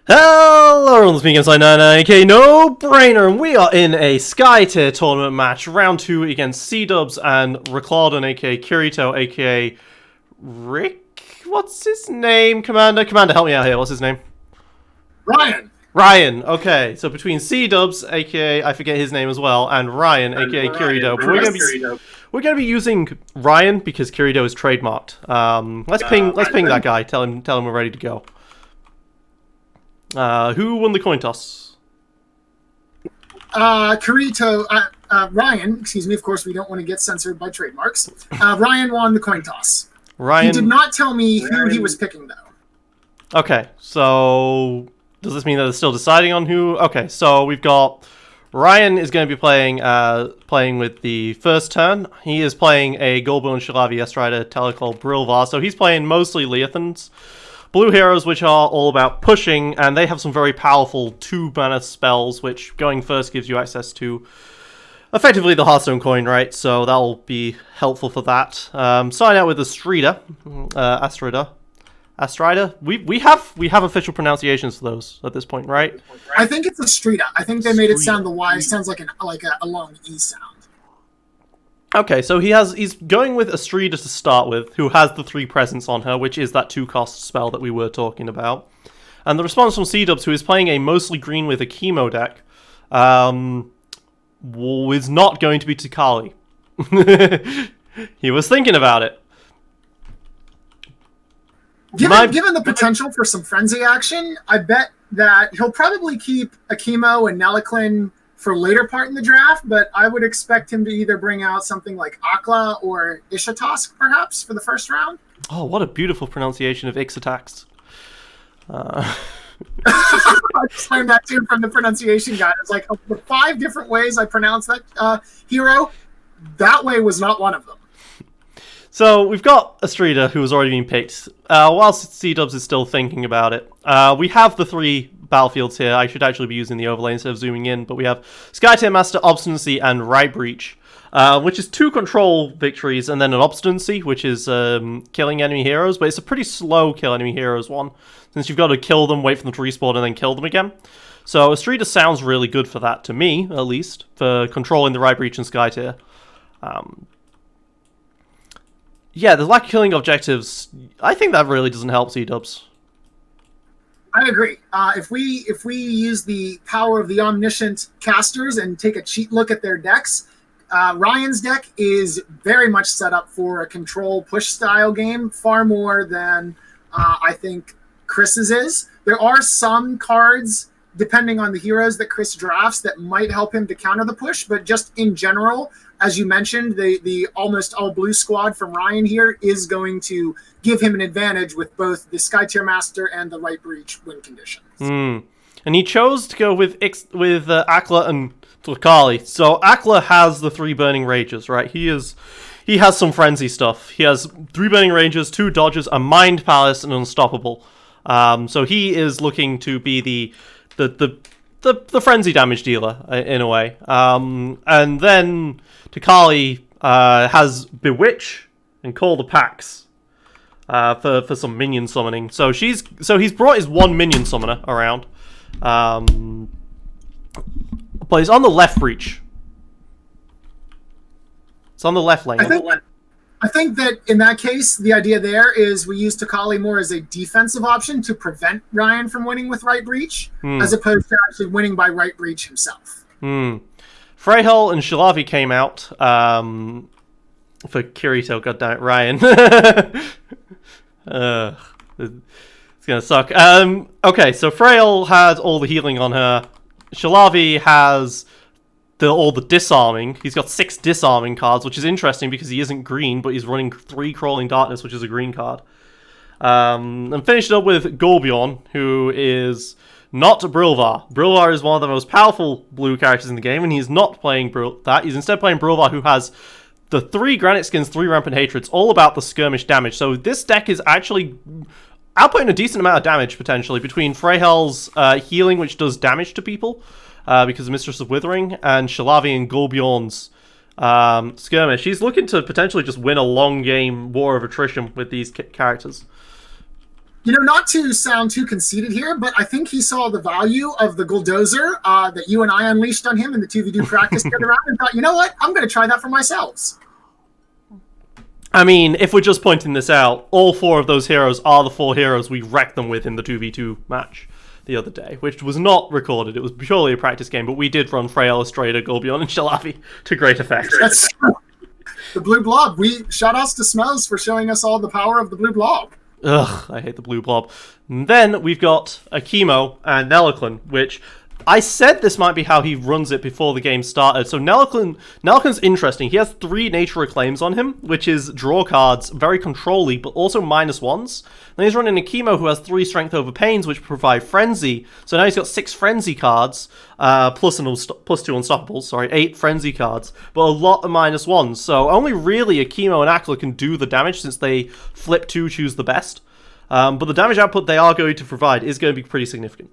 Hello everyone, this is Skytear, aka No Brainer, and we are in a Skytear tournament match, round 2 against cdubs and Reclaudon, aka Kirito, aka Rick? What's his name? Commander, help me out here, what's his name? Ryan, okay, so between cdubs, aka, I forget his name as well, and Ryan, aka Kirito, but we're gonna be using Ryan because Kirito is trademarked. Let's ping that guy, tell him we're ready to go. Who won the coin toss? Kirito, Ryan, excuse me, of course we don't want to get censored by trademarks. Ryan won the coin toss. He did not tell me who he was picking, though. Okay, so does this mean that they're still deciding on who? Okay, so we've got Ryan is going to be playing with the first turn. He is playing a Goldblum Shalavi Estrider Telecol Brilvar, so he's playing mostly Leothans. Blue heroes, which are all about pushing, and they have some very powerful 2-mana spells, which going first gives you access to effectively the Hearthstone coin, right? So that'll be helpful for that. Starting out with Astrida. Astrida. We have official pronunciations for those at this point, right? I think it's Astrida. I think they made it sound the Y. It sounds like a long E sound. Okay, so he's going with Astrida to start with, who has the 3 presence on her, which is that 2-cost spell that we were talking about. And the response from cdubs, who is playing a mostly green with a chemo deck, is not going to be Takali. He was thinking about it. Given the potential for some frenzy action, I bet that he'll probably keep Akimo and Neliclin for later part in the draft, but I would expect him to either bring out something like Akla or Ishatosk, perhaps, for the first round. Oh, what a beautiful pronunciation of Ixatax. I just learned that too from the pronunciation guide. It's like, of the 5 different ways I pronounce that hero, that way was not one of them. So we've got Astrida, who has already been picked, whilst cdubs is still thinking about it. We have the 3 battlefields here. I should actually be using the overlay instead of zooming in, but we have Skytear Master, Obstinacy, and Right Breach, which is 2 control victories, and then an Obstinacy, which is killing enemy heroes, but it's a pretty slow kill enemy heroes one, since you've got to kill them, wait for them to respawn, and then kill them again. So Astrida sounds really good for that, to me, at least, for controlling the Right Breach and Skytear. Yeah, the lack of killing objectives, I think that really doesn't help cdubs. I agree. If we use the power of the omniscient casters and take a cheat look at their decks, Ryan's deck is very much set up for a control push style game, far more than I think Chris's is. There are some cards, depending on the heroes that Chris drafts, that might help him to counter the push, but just in general, as you mentioned, the almost all blue squad from Ryan here is going to give him an advantage with both the Skytear Master and the Right Breach win conditions. And he chose to go with Akla and Takali. So Akla has the 3 Burning Rages, right? He has some frenzy stuff. He has 3 Burning Rages, 2 Dodges, a Mind Palace, and Unstoppable. So he is looking to be the frenzy damage dealer in a way. And then Takali has Bewitch and Call the Pax for some minion summoning. So he's brought his 1 minion summoner around, but he's on the left breach. It's on the left lane. I think that in that case, the idea there is we use Takali more as a defensive option to prevent Ryan from winning with Right Breach, as opposed to actually winning by Right Breach himself. Freyhel and Shalavi came out for Kirito, goddammit, Ryan. It's gonna suck. Okay, so Freyhel had all the healing on her. Shalavi has all the disarming. He's got 6 disarming cards, which is interesting because he isn't green, but he's running 3 Crawling Darkness, which is a green card. And finished up with Golbjorn, who is not Brilvar. Brilvar is one of the most powerful blue characters in the game, and he's not playing that. He's instead playing Brilvar, who has the 3 Granite Skins, 3 Rampant Hatreds, all about the skirmish damage. So this deck is actually outputting a decent amount of damage, potentially, between Freyhel's healing, which does damage to people, because of Mistress of Withering, and Shalavi and Golbjorn's skirmish. He's looking to potentially just win a long game war of attrition with these characters. Not to sound too conceited here, but I think he saw the value of the Bulldozer that you and I unleashed on him in the 2v2 practice get around and thought, you know what? I'm going to try that for myself. I mean, if we're just pointing this out, all 4 of those heroes are the 4 heroes we wrecked them with in the 2v2 match the other day, which was not recorded. It was purely a practice game, but we did run Frail, Estrada, Golbion, and Shalavi to great effect. That's the Blue Blob. Shout-outs to Smells for showing us all the power of the Blue Blob. Ugh, I hate the Blue Blob. And then we've got Akimo and Nelliclin, which I said this might be how he runs it before the game started. So Nelliclin's interesting. He has 3 Nature Reclaims on him, which is draw cards, very control-y, but also -1s. Then he's running Akimo, who has 3 Strength over Pains, which provide Frenzy. So now he's got 6 Frenzy cards, plus 2 Unstoppables, sorry, 8 Frenzy cards, but a lot of -1s. So only really Akimo and Akla can do the damage since they flip to choose the best. But the damage output they are going to provide is going to be pretty significant.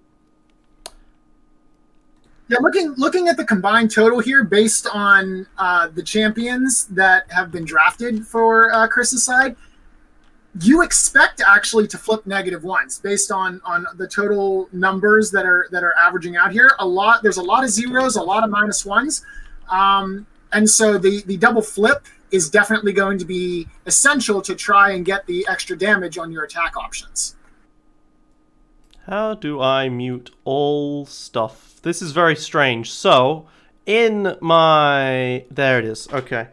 Yeah, looking at the combined total here, based on the champions that have been drafted for Chris's side, you expect actually to flip -1s based on the total numbers that are averaging out here. There's a lot of zeros, a lot of -1s, and so the double flip is definitely going to be essential to try and get the extra damage on your attack options. How do I mute all stuff? This is very strange. So, in my... There it is. Okay.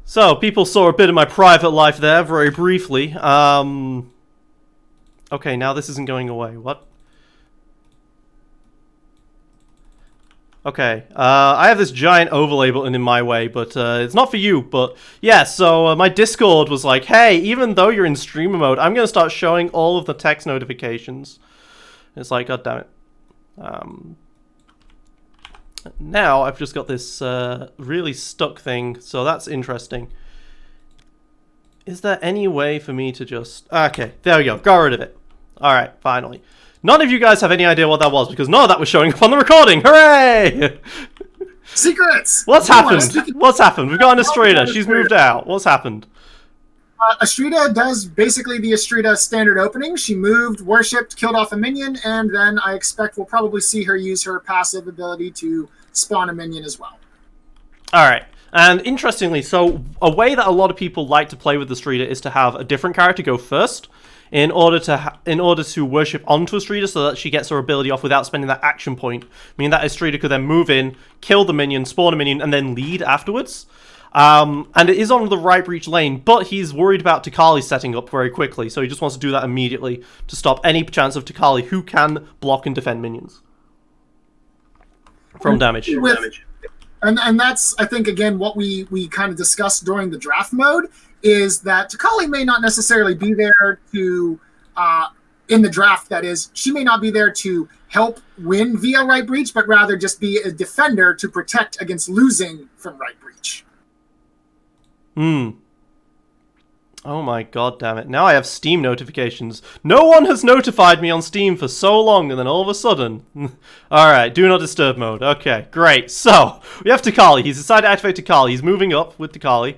So, people saw a bit of my private life there, very briefly. Okay, now this isn't going away. What? Okay. I have this giant overlay button in my way, but it's not for you. But, yeah, so my Discord was like, hey, even though you're in streamer mode, I'm going to start showing all of the text notifications. It's like, god damn it. Now I've just got this really stuck thing, so that's interesting. Is there any way for me to just... Okay, there we go. Got rid of it. Alright, finally. None of you guys have any idea what that was, because none of that was showing up on the recording. Hooray! Secrets! What's happened? What's happened? We've got an Estrada. She's moved out. What's happened? Estrada does basically the Estrada standard opening. She moved, worshipped, killed off a minion, and then I expect we'll probably see her use her passive ability to spawn a minion as well. Alright, and interestingly, so a way that a lot of people like to play with Estrada is to have a different character go first in order to worship onto Estrada so that she gets her ability off without spending that action point, meaning that Estrada could then move in, kill the minion, spawn a minion, and then lead afterwards. And it is on the right breach lane, but he's worried about Takali setting up very quickly, so he just wants to do that immediately to stop any chance of Takali, who can block and defend minions from damage. And that's, I think, again, what we kind of discussed during the draft mode, is that Takali may not necessarily be there to, in the draft, that is, she may not be there to help win via right breach, but rather just be a defender to protect against losing from right breach. Oh my god damn it. Now I have Steam notifications. No one has notified me on Steam for so long, and then all of a sudden... Alright, do not disturb mode. Okay, great. So, we have Takali. He's decided to activate Takali. He's moving up with Takali.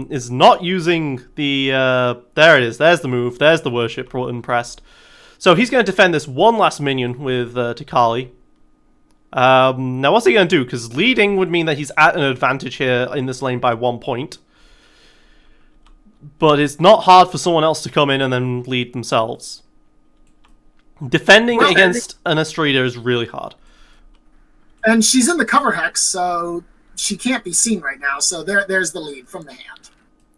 Is not using the... there it is. There's the move. There's the worship button pressed. So he's going to defend this one last minion with Takali. Now what's he going to do? Because leading would mean that he's at an advantage here in this lane by 1 point. But it's not hard for someone else to come in and then lead themselves. Defending against an Estrada is really hard. And she's in the cover hex, so she can't be seen right now. So there's the lead from the hand.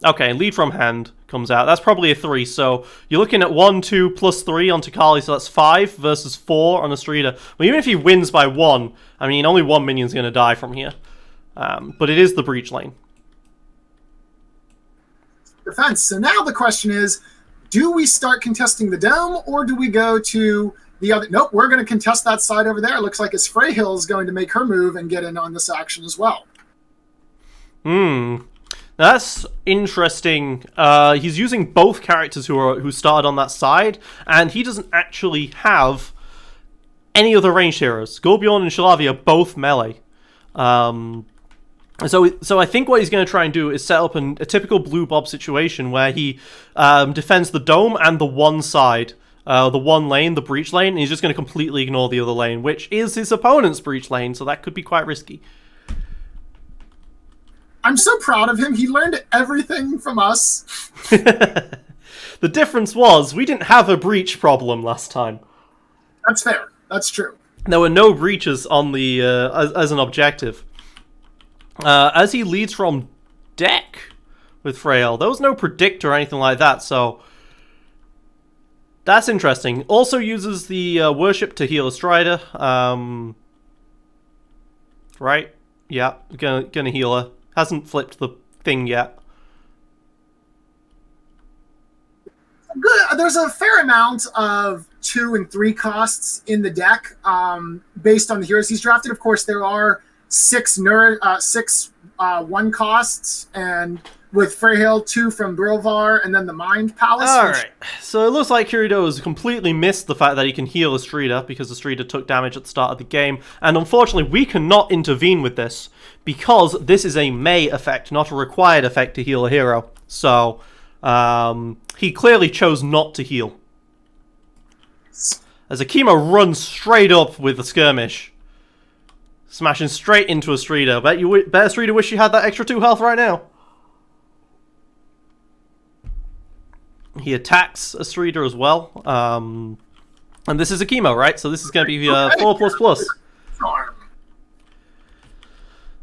Okay, lead from hand comes out. That's probably a 3. So you're looking at 1, 2, plus 3 on Takali. So that's 5 versus 4 on Estrada. Well, even if he wins by 1, I mean, only 1 minion's going to die from here. But it is the breach lane. Defense. So now the question is, do we start contesting the dome, or do we go to the other? Nope, we're going to contest that side over there. It looks like it's Freyhill is going to make her move and get in on this action as well. That's interesting. He's using both characters who started on that side, and he doesn't actually have any other ranged heroes. Golbion and Shalavi are both melee. So I think what he's going to try and do is set up a typical Blue Bob situation where he defends the dome and the one side, the one lane, the breach lane, and he's just going to completely ignore the other lane, which is his opponent's breach lane, so that could be quite risky. I'm so proud of him. He learned everything from us. The difference was we didn't have a breach problem last time. That's fair. That's true. There were no breaches on the as an objective. As he leads from deck with Frail, there was no predictor or anything like that, so that's interesting. Also uses the worship to heal a Strider. Right? Yeah, gonna heal her. Hasn't flipped the thing yet. Good. There's a fair amount of 2 and 3 costs in the deck based on the heroes he's drafted. Of course, there are 6 1 costs, and with Freyhill 2 from Brilvar, and then the Mind Palace. Alright, so it looks like Kirito has completely missed the fact that he can heal a Strider because the Strider took damage at the start of the game, and unfortunately we cannot intervene with this because this is a may effect, not a required effect to heal a hero. So he clearly chose not to heal. As Akimo runs straight up with the skirmish, smashing straight into a Strider. Bet a Strider wish you had that extra 2 health right now. He attacks a Strider as well. And this is Akimo, right? So this is going to be 4++.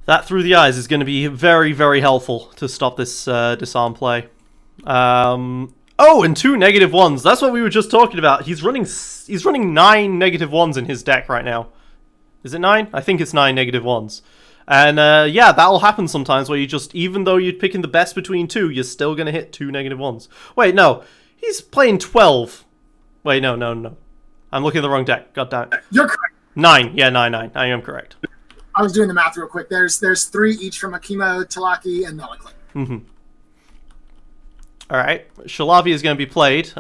That through the eyes is going to be very, very helpful to stop this disarm play. Oh, and 2 -1s. That's what we were just talking about. He's running 9 -1s in his deck right now. Is it 9? I think it's 9 -1s. And yeah, that'll happen sometimes where you just, even though you're picking the best between 2, you're still going to hit 2 -1s. Wait, no. He's playing 12. Wait, no. I'm looking at the wrong deck. God damn it. You're correct. 9. Yeah, 9. I am correct. I was doing the math real quick. There's 3 each from Akimo, Talaki, and Melikli. Mm-hmm. Alright, Shalavi is going to be played.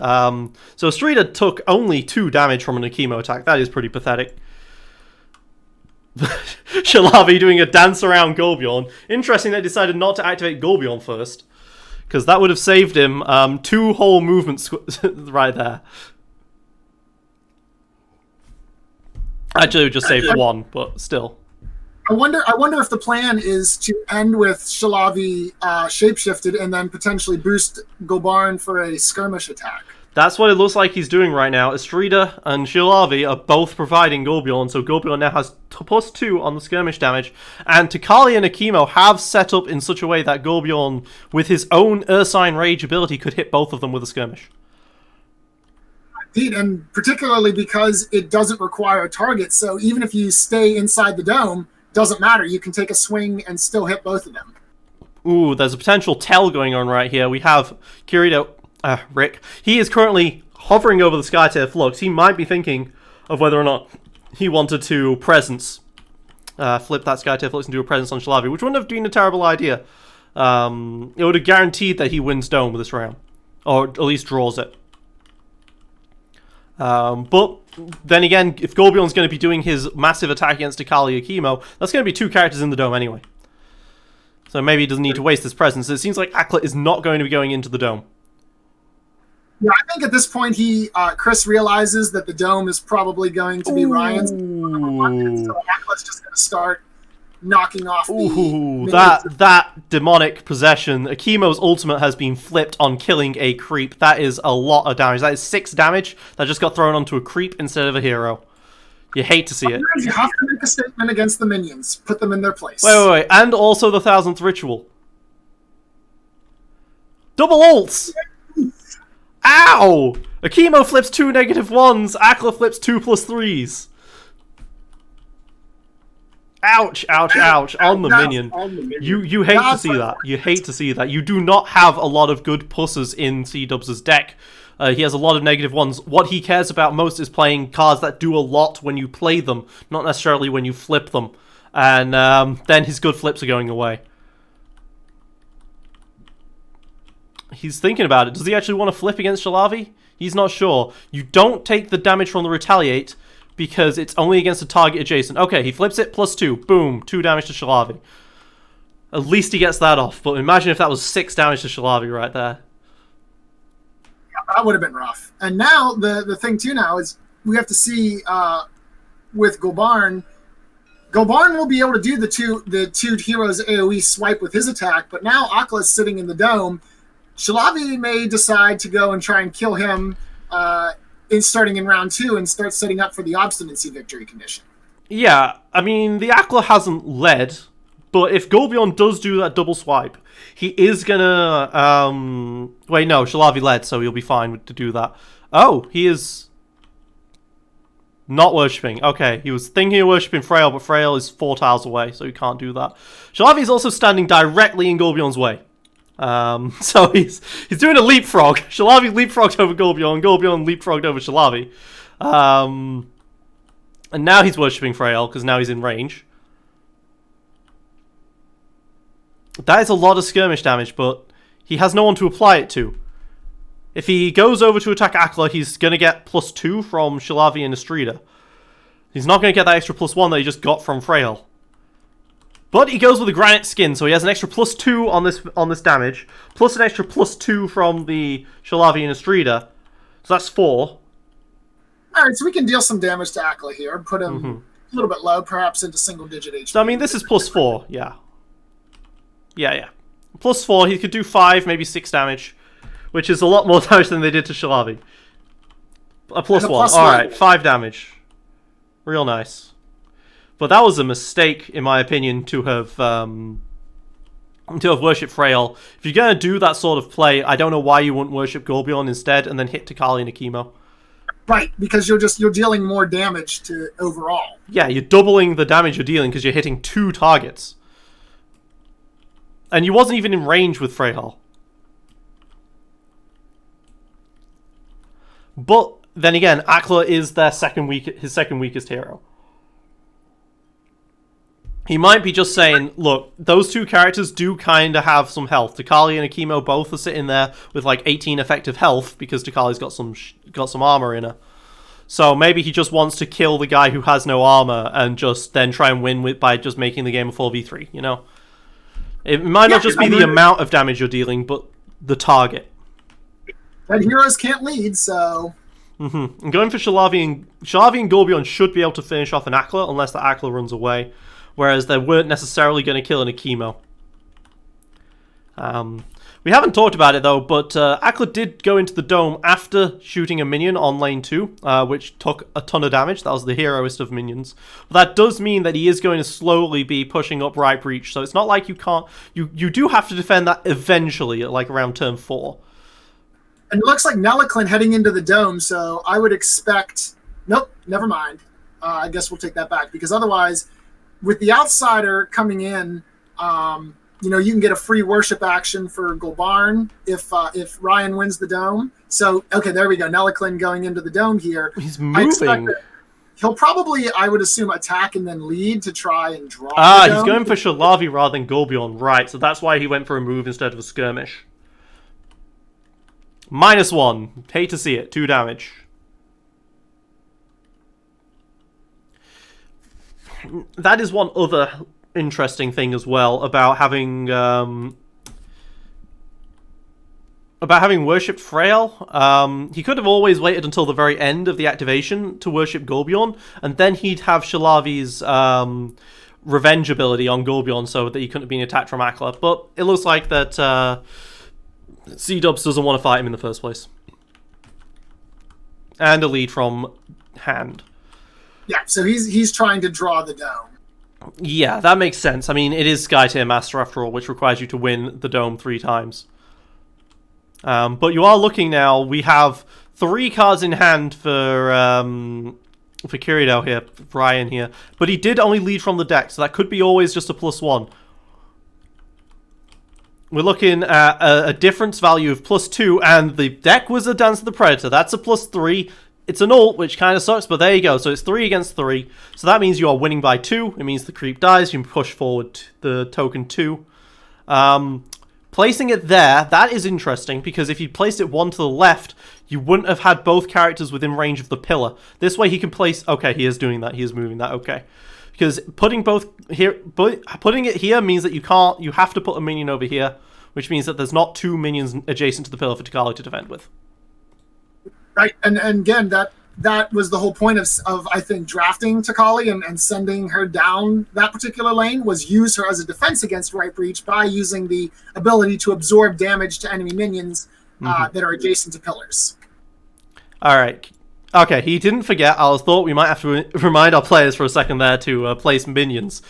So Strider took only 2 damage from an Akimo attack. That is pretty pathetic. Shalavi doing a dance around Golbjorn. Interesting they decided not to activate Golbjorn first, because that would have saved him 2 whole movements right there. Actually, it would just saved 1, but still. I wonder if the plan is to end with Shalavi shapeshifted and then potentially boost Golbarn for a skirmish attack. That's what it looks like he's doing right now. Estrida and Shalavi are both providing Golbjorn, so Golbjorn now has +2 on the skirmish damage. And Takali and Akimo have set up in such a way that Golbjorn, with his own Ursine Rage ability, could hit both of them with a skirmish. Indeed, and particularly because it doesn't require a target, so even if you stay inside the dome, doesn't matter. You can take a swing and still hit both of them. Ooh, there's a potential tell going on right here. We have Kirito, Rick. He is currently hovering over the Skytear Flux. He might be thinking of whether or not he wanted to presence, flip that Skytear Flux and do a presence on Shalavi, which wouldn't have been a terrible idea. It would have guaranteed that he wins Dome with this round, or at least draws it. But then again, if Golbjorn's going to be doing his massive attack against Akali Akimo, that's going to be 2 characters in the dome anyway. So maybe he doesn't need to waste his presence. It seems like Akla is not going to be going into the dome. Yeah, I think at this point Chris realizes that the dome is probably going to be Ryan's. So Akla's just going to start knocking off that demonic possession. Akimo's ultimate has been flipped on killing a creep. That is a lot of damage. That is 6 damage that just got thrown onto a creep instead of a hero. You hate to see it. You have to make a statement against the minions. Put them in their place. Wait. And also the 1000th ritual. Double ults! Ow! Akimo flips 2 -1s. Akla flips 2+3s. Ouch, on the minion. You hate to see that. You hate to see that. You do not have a lot of good pusses in cdubs' deck. He has a lot of -1s. What he cares about most is playing cards that do a lot when you play them, not necessarily when you flip them. And then his good flips are going away. He's thinking about it. Does he actually want to flip against Shalavi? He's not sure. You don't take the damage from the retaliate, because it's only against a target adjacent. Okay, he flips it, +2. Boom, 2 damage to Shalavi. At least he gets that off. But imagine if that was 6 damage to Shalavi right there. Yeah, that would have been rough. And now the thing too now is we have to see with Golbarn. Golbarn will be able to do the two heroes AoE swipe with his attack, but now Akla is sitting in the dome. Shalavi may decide to go and try and kill him starting in round 2 and start setting up for the obstinacy victory condition. Yeah, I mean, the Akla hasn't led, but if Golbion does do that double swipe, he is gonna... Wait, no, Shalavi led, so he'll be fine to do that. Oh, he is... not worshipping. Okay, he was thinking of worshipping Frail, but Frail is 4 tiles away, so he can't do that. Shalavi is also standing directly in Golbion's way. So he's doing a leapfrog. Shalavi leapfrogged over Golbion, Golbion leapfrogged over Shalavi. And now he's worshipping Frail, because now he's in range. That is a lot of skirmish damage, but he has no one to apply it to. If he goes over to attack Akla, he's going to get +2 from Shalavi and Estrida. He's not going to get that extra +1 that he just got from Frail. But he goes with a granite skin, so he has an extra +2 on this damage, plus an extra +2 from the Shalavi and Estrida. So that's 4. Alright, so we can deal some damage to Akla here, put him a little bit low, perhaps into single-digit HP. So, I mean, this is +4, yeah. Yeah. +4, he could do 5, maybe 6 damage, which is a lot more damage than they did to Shalavi. A +1, alright, 5 damage. Real nice. But that was a mistake, in my opinion, to have worshipped Frail. If you're going to do that sort of play, I don't know why you wouldn't worship Golbion instead and then hit Takali and Akimo. Right, because you're dealing more damage to overall. Yeah, you're doubling the damage you're dealing because you're hitting 2 targets. And you wasn't even in range with Freyhall. But then again, Akla is his second weakest hero. He might be just saying, look, those 2 characters do kind of have some health. Takali and Akimo both are sitting there with like 18 effective health because Takali's got some armor in her. So maybe he just wants to kill the guy who has no armor and just then try and win by just making the game a 4v3, you know? It might not just be the amount of damage you're dealing, but the target. But heroes can't lead, so... And going for Shalavi and Golbion should be able to finish off an Akla unless the Akla runs away. Whereas they weren't necessarily going to kill an Akimo. We haven't talked about it though, but Akla did go into the dome after shooting a minion on lane 2, which took a ton of damage. That was the heroist of minions. But that does mean that he is going to slowly be pushing up right breach, so it's not like you can't... You do have to defend that eventually, like around turn 4. And it looks like Nelliclin heading into the dome, so I would expect... Nope, never mind. I guess we'll take that back, because otherwise... With the outsider coming in, you can get a free worship action for Golbarn if Ryan wins the dome. So, okay, there we go. Nelliclin going into the dome here. He's moving. He'll probably, I would assume, attack and then lead to try and draw. He's going for Shalavi rather than Golbion, right. So that's why he went for a move instead of a skirmish. -1. Hate to see it. 2 damage. That is one other interesting thing as well about having worshipped Frail. He could have always waited until the very end of the activation to worship Golbion, and then he'd have Shalavi's revenge ability on Golbion so that he couldn't have been attacked from Akla. But it looks like that cdubs doesn't want to fight him in the first place. And a lead from hand. Yeah, so he's trying to draw the dome. Yeah, that makes sense. I mean, it is Skytear Master after all, which requires you to win the dome 3 times. But you are looking now, we have 3 cards in hand for Kirito here, for Ryan here. But he did only lead from the deck, so that could be always just a +1. We're looking at a difference value of +2, and the deck was a Dance of the Predator. That's a +3. It's an ult, which kind of sucks, but there you go. So it's 3 against 3. So that means you are winning by 2. It means the creep dies. You can push forward the token 2. Placing it there, that is interesting, because if you placed it 1 to the left, you wouldn't have had both characters within range of the pillar. This way he can place... Okay, he is doing that. He is moving that. Okay. because putting it here means that you have to put a minion over here, which means that there's not 2 minions adjacent to the pillar for Takali to defend with. Right, and again, that was the whole point of I think drafting Takali and sending her down that particular lane, was use her as a defense against Right Breach by using the ability to absorb damage to enemy minions that are adjacent to pillars. All right. Okay, he didn't forget. I thought we might have to remind our players for a second there to place minions,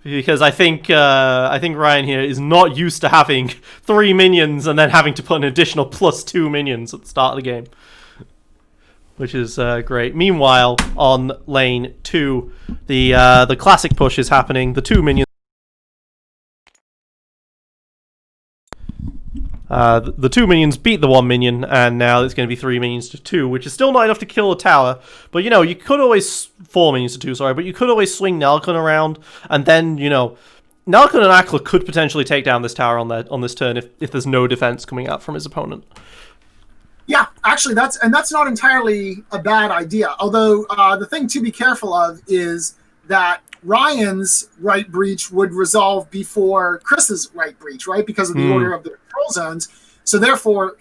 because I think Ryan here is not used to having 3 minions and then having to put an additional +2 minions at the start of the game, which is great. Meanwhile, on lane 2, the classic push is happening. The 2 minions. The 2 minions beat the 1 minion, and now it's going to be 3 minions to 2, which is still not enough to kill a tower. But, you could always... 4 minions to 2, sorry. But you could always swing Nalkun around, and then, Nalkun and Akla could potentially take down this tower on this turn if there's no defense coming out from his opponent. Yeah, actually, that's not entirely a bad idea. Although, the thing to be careful of is that Ryan's Right Breach would resolve before Chris's Right Breach, right? Because of the order of the control zones. So therefore,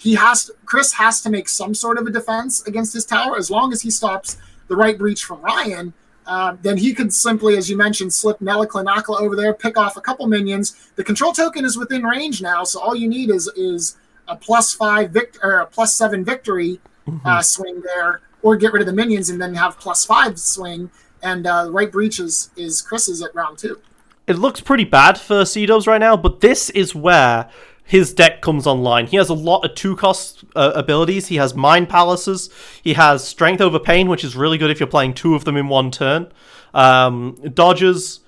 Chris has to make some sort of a defense against his tower. As long as he stops the Right Breach from Ryan, then he could simply, as you mentioned, slip Nelikla Nakla over there, pick off a couple minions. The control token is within range now, so all you need is a +5 or a +7 victory swing there, or get rid of the minions and then have +5 swing. And Right Breach is Chris's at round 2. It looks pretty bad for cdubs right now, but this is where his deck comes online. He has a lot of 2-cost abilities. He has Mind Palaces. He has Strength Over Pain, which is really good if you're playing 2 of them in one turn. Dodges,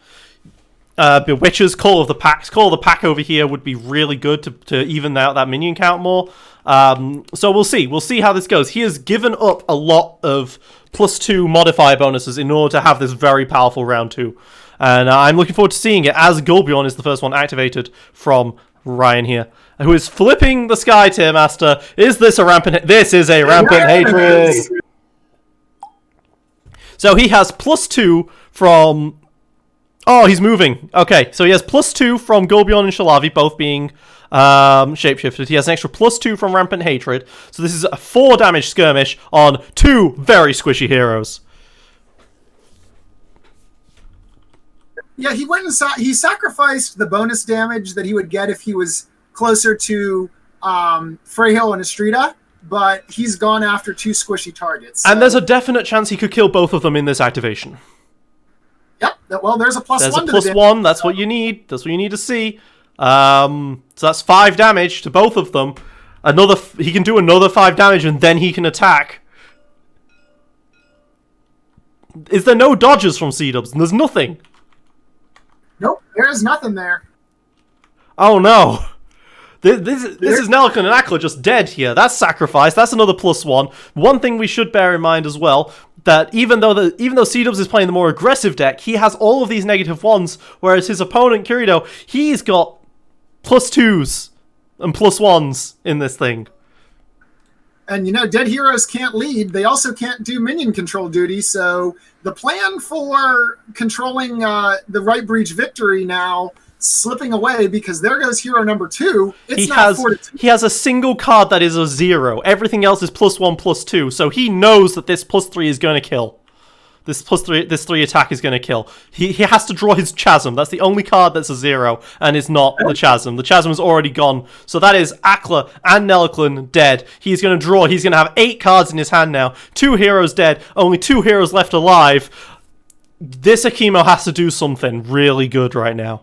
Bewitchers, Call of the Pack. Call of the Pack over here would be really good to even out that minion count more. So we'll see. We'll see how this goes. He has given up a lot of +2 modifier bonuses in order to have this very powerful round 2. And I'm looking forward to seeing it, as Gulbion is the first one activated from Ryan here, who is flipping the Skytear Master. Is this a rampant... This is a rampant hatred! So he has +2 from... Oh, he's moving. Okay, so he has +2 from Gulbion and Shalavi, both being shapeshifted. He has an extra +2 from Rampant Hatred. So this is a 4 damage skirmish on 2 very squishy heroes. Yeah, he went and he sacrificed the bonus damage that he would get if he was closer to Freyhill and Estrida, but he's gone after 2 squishy targets. And there's a definite chance he could kill both of them in this activation. Yep. Well, there's a +1. There's a +1. That's what you need. That's what you need to see. So that's 5 damage to both of them. He can do another 5 damage, and then he can attack. Is there no dodges from cdubs? There's nothing. Nope, there is nothing there. Oh no. This is Nalkun and Akla just dead here. That's sacrifice. That's another +1. One thing we should bear in mind as well, that even though cdubs is playing the more aggressive deck, he has all of these -1s, whereas his opponent Kirito, he's got +2s and +1s in this thing. And dead heroes can't lead. They also can't do minion control duty. So the plan for controlling the Right Breach victory now slipping away, because there goes hero number 2. He has a single card that is a 0. Everything else is +1, +2. So he knows that this +3 is going to kill. This 3 attack is going to kill. He has to draw his Chasm. That's the only card that's a 0, and it's not the Chasm. The Chasm is already gone. So that is Akla and Neliklin dead. He's going to draw. He's going to have 8 cards in his hand now. 2 heroes dead. Only 2 heroes left alive. This Akimo has to do something really good right now.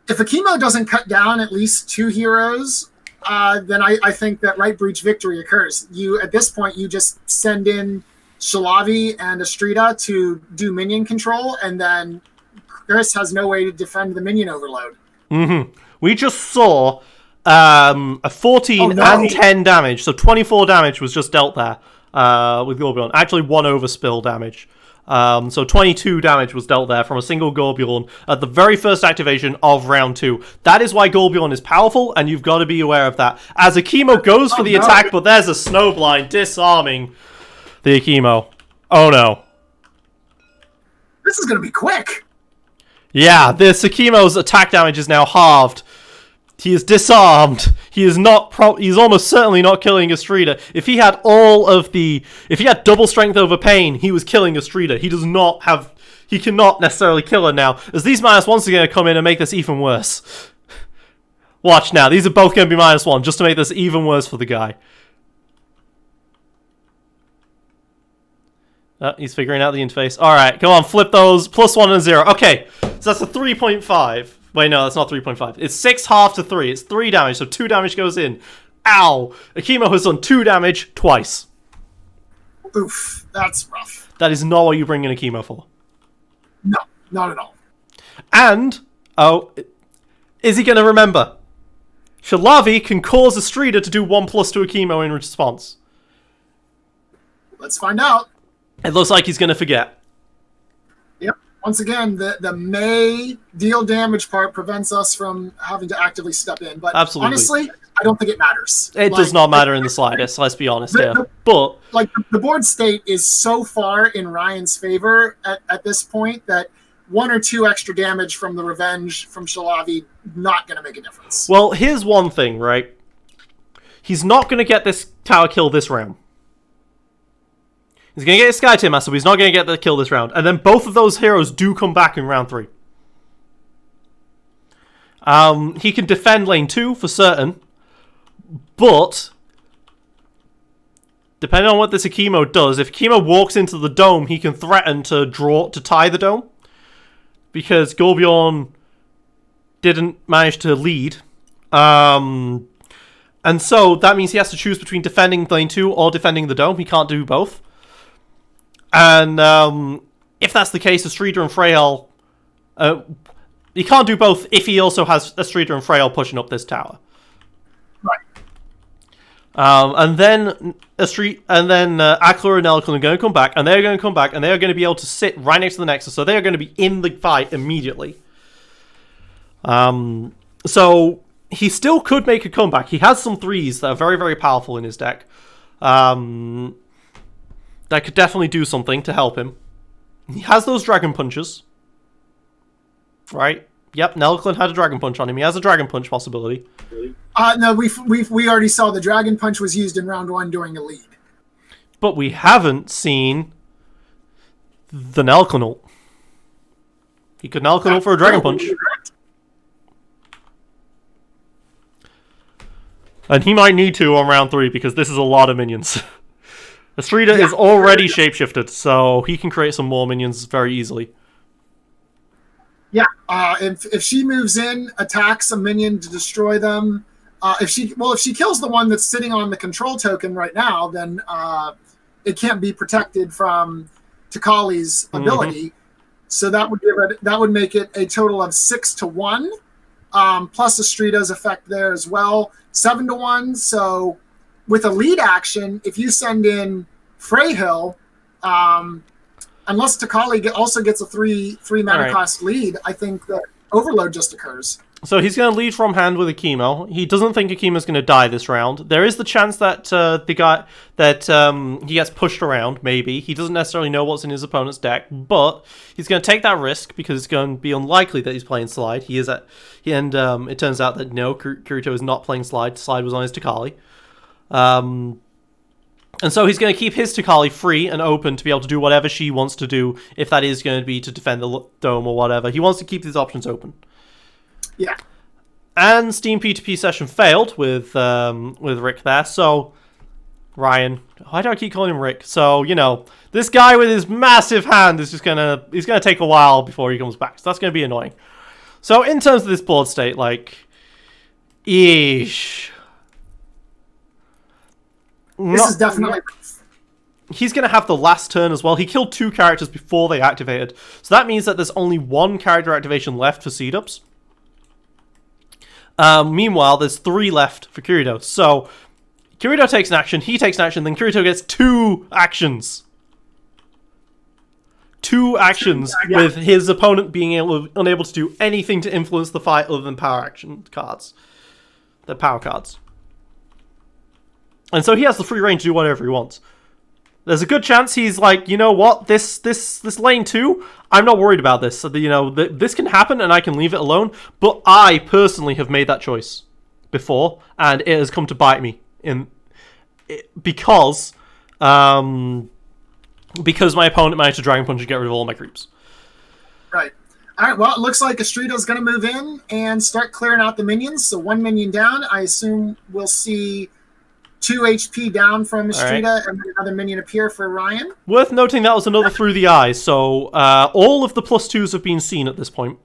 If Akimo doesn't cut down at least 2 heroes, then I think that Right Breach victory occurs. At this point, you just send in Shalavi and Estrida to do minion control, and then Chris has no way to defend the minion overload. We just saw a 14 and 10 damage, so 24 damage was just dealt there with Gorbjorn. Actually, 1 overspill damage. So 22 damage was dealt there from a single Gorbjorn at the very first activation of round 2. That is why Gorbjorn is powerful, and you've got to be aware of that. As Akimo goes for the attack, but there's a Snowblind disarming the Akimo. Oh no. This is going to be quick. Yeah, the Tsukimo's attack damage is now halved. He is disarmed. He is not. He's almost certainly not killing Estrida. If he had if he had double strength over pain, he was killing Estrida. He does not have. He cannot necessarily kill her now, as these -1s are going to come in and make this even worse. Watch now. These are both going to be -1, just to make this even worse for the guy. He's figuring out the interface. Alright, come on, flip those. +1 and 0. Okay, so that's a 3.5. Wait, no, that's not 3.5. It's 6 half to 3. It's 3 damage, so 2 damage goes in. Ow! Akimo has done 2 damage twice. Oof, that's rough. That is not what you bring in Akimo for. No, not at all. And, is he going to remember? Shalavi can cause Estrida to do 1+ to Akimo in response. Let's find out. It looks like he's going to forget. Yep. Once again, the may deal damage part prevents us from having to actively step in. But Absolutely. Honestly, I don't think it matters. It does not matter in the slightest, let's be honest here. But the board state is so far in Ryan's favor at this point that 1 or 2 extra damage from the revenge from Shalavi not going to make a difference. Well, here's one thing, right? He's not going to get this tower kill this round. He's going to get a Skytear Master, but he's not going to get the kill this round. And then both of those heroes do come back in round 3. He can defend lane 2 for certain, but depending on what this Akimo does, if Akimo walks into the dome, he can threaten to tie the dome, because Golbjorn didn't manage to lead. And so that means he has to choose between defending lane 2 or defending the dome. He can't do both. And if that's the case, Estrida and Freyel, he can't do both if he also has Estrida and Freyel pushing up this tower. Right. And then Akhlor and Elkon are going to come back, and they're going to come back, and they're going to be able to sit right next to the Nexus, so they're going to be in the fight immediately. So he still could make a comeback. He has some 3s that are very, very powerful in his deck. That could definitely do something to help him. He has those Dragon Punches. Right? Yep, Nelklin had a Dragon Punch on him. He has a Dragon Punch possibility. No, we already saw the Dragon Punch was used in round 1 during a lead. But we haven't seen the Nelklin ult. He could Nelklin ult for a Dragon Punch. And he might need to on round 3, because this is a lot of minions. Estrida is already shapeshifted, so he can create some more minions very easily. Yeah, if she moves in, attacks a minion to destroy them, if she kills the one that's sitting on the control token right now, then it can't be protected from Takali's ability. Mm-hmm. So that would make it a total of 6-1, plus Estrida's effect there as well, 7-1. So with a lead action, if you send in Freyhill, unless Takali also gets a 3 mana cost lead, I think that overload just occurs. So he's going to lead from hand with Akimo. He doesn't think Akimo's going to die this round. There is the chance that he gets pushed around, maybe. He doesn't necessarily know what's in his opponent's deck, but he's going to take that risk because it's going to be unlikely that he's playing Slide. It turns out that no, Kirito is not playing Slide. Slide was on his Takali. And so he's going to keep his Takali free and open to be able to do whatever she wants to do, if that is going to be to defend the dome or whatever. He wants to keep these options open. Yeah. And Steam P2P session failed with Rick there, so Ryan, why do I keep calling him Rick? So, this guy with his massive hand is just he's gonna take a while before he comes back. So that's gonna be annoying. So in terms of this board state, this is definitely. He's going to have the last turn as well. He killed 2 characters before they activated. So that means that there's only 1 character activation left for cdubs. Meanwhile, there's 3 left for Kirito. So Kirito takes an action, he takes an action, then Kirito gets 2 actions. 2 actions with his opponent being unable to do anything to influence the fight other than power action cards. The power cards. And so he has the free reign to do whatever he wants. There's a good chance he's like, you know what, this lane 2, I'm not worried about this. So, you know, this can happen and I can leave it alone. But I personally have made that choice before, and it has come to bite me because my opponent managed to Dragon Punch and get rid of all my creeps. Right. All right, well, it looks like Astrida's going to move in and start clearing out the minions. So 1 minion down. I assume we'll see 2 HP down from Astrida, and then another minion appear for Ryan. Worth noting that was another through the eyes, so all of the +2s have been seen at this point.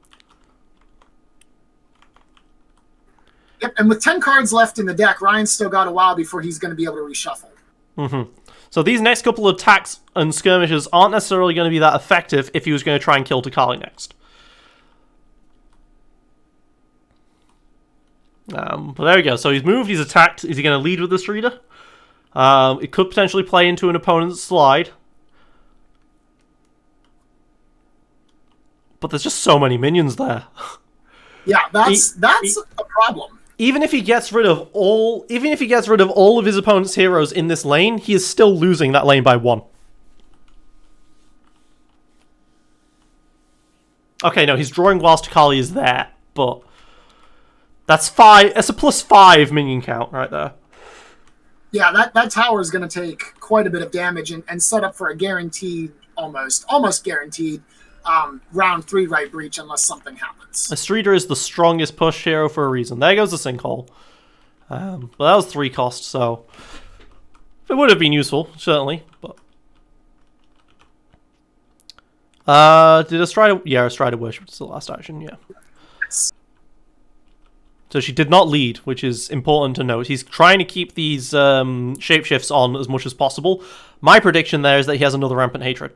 Yep, and with 10 cards left in the deck, Ryan's still got a while before he's going to be able to reshuffle. Mm-hmm. So these next couple of attacks and skirmishes aren't necessarily going to be that effective if he was going to try and kill Takali next. But there we go. So he's moved, he's attacked. Is he going to lead with the Streeter? It could potentially play into an opponent's slide. But there's just so many minions there. Yeah, that's a problem. Even if he gets rid of all of his opponent's heroes in this lane, he is still losing that lane by 1. Okay, no, he's drawing whilst Takali is there, but that's 5. That's a +5 minion count right there. Yeah, that tower is going to take quite a bit of damage and set up for a guaranteed, almost guaranteed, round 3 right breach unless something happens. Streeter is the strongest push hero for a reason. There goes the sinkhole. But that was 3 cost, so it would have been useful, certainly. But did Astrida? Yeah, Astrida worship was the last action. Yeah. Yes. So she did not lead, which is important to note. He's trying to keep these shapeshifts on as much as possible. My prediction there is that he has another Rampant Hatred.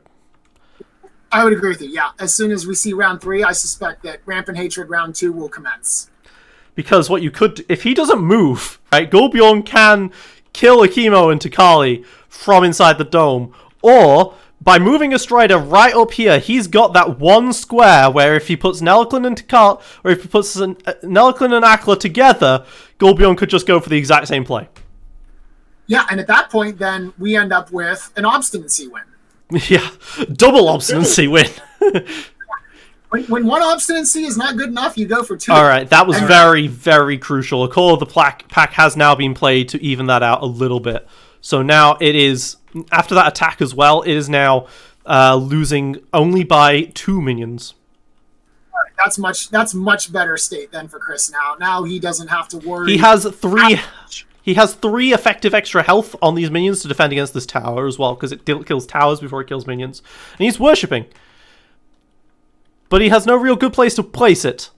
I would agree with you, yeah. As soon as we see round 3, I suspect that Rampant Hatred round 2 will commence. Because what you could... If he doesn't move, right, Golbjorn can kill Akimo and Takali from inside the dome. Or, by moving Astrida right up here, he's got that one square where if he puts Nelklin and Takali... Or if he puts Nelklin and Akla together, Golbjorn could just go for the exact same play. Yeah, and at that point, then, we end up with an obstinacy win. Yeah, double obstinacy win. When one obstinacy is not good enough, you go for 2. Alright, that was very, very crucial. A Call of the pack has now been played to even that out a little bit. So now it is, after that attack as well, it is now losing only by 2 minions. That's much better state then for Chris now. Now he doesn't have to worry. He has 3 effective extra health on these minions to defend against this tower as well, because it kills towers before it kills minions. And he's worshipping. But he has no real good place to place it.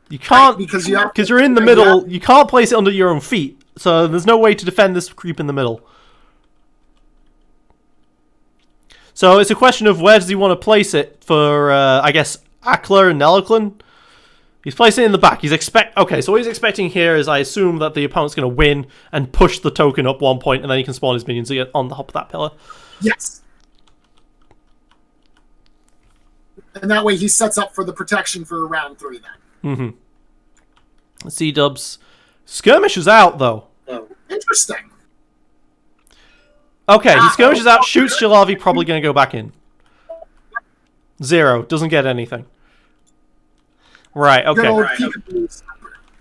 You can't, because you're in the middle, you can't place it under your own feet. So there's no way to defend this creep in the middle. So it's a question of where does he want to place it for, I guess, Akla and Nelklin. He's placing it in the back. Okay, so what he's expecting here is, I assume, that the opponent's going to win and push the token up 1 point, and then he can spawn his minions again on the top of that pillar. Yes. And that way he sets up for the protection for round 3 then. Mm-hmm. cdubs. Skirmish is out, though. Oh, interesting. Okay, he skirmishes out, shoots Shalavi, probably going to go back in. 0. Doesn't get anything. Right, okay.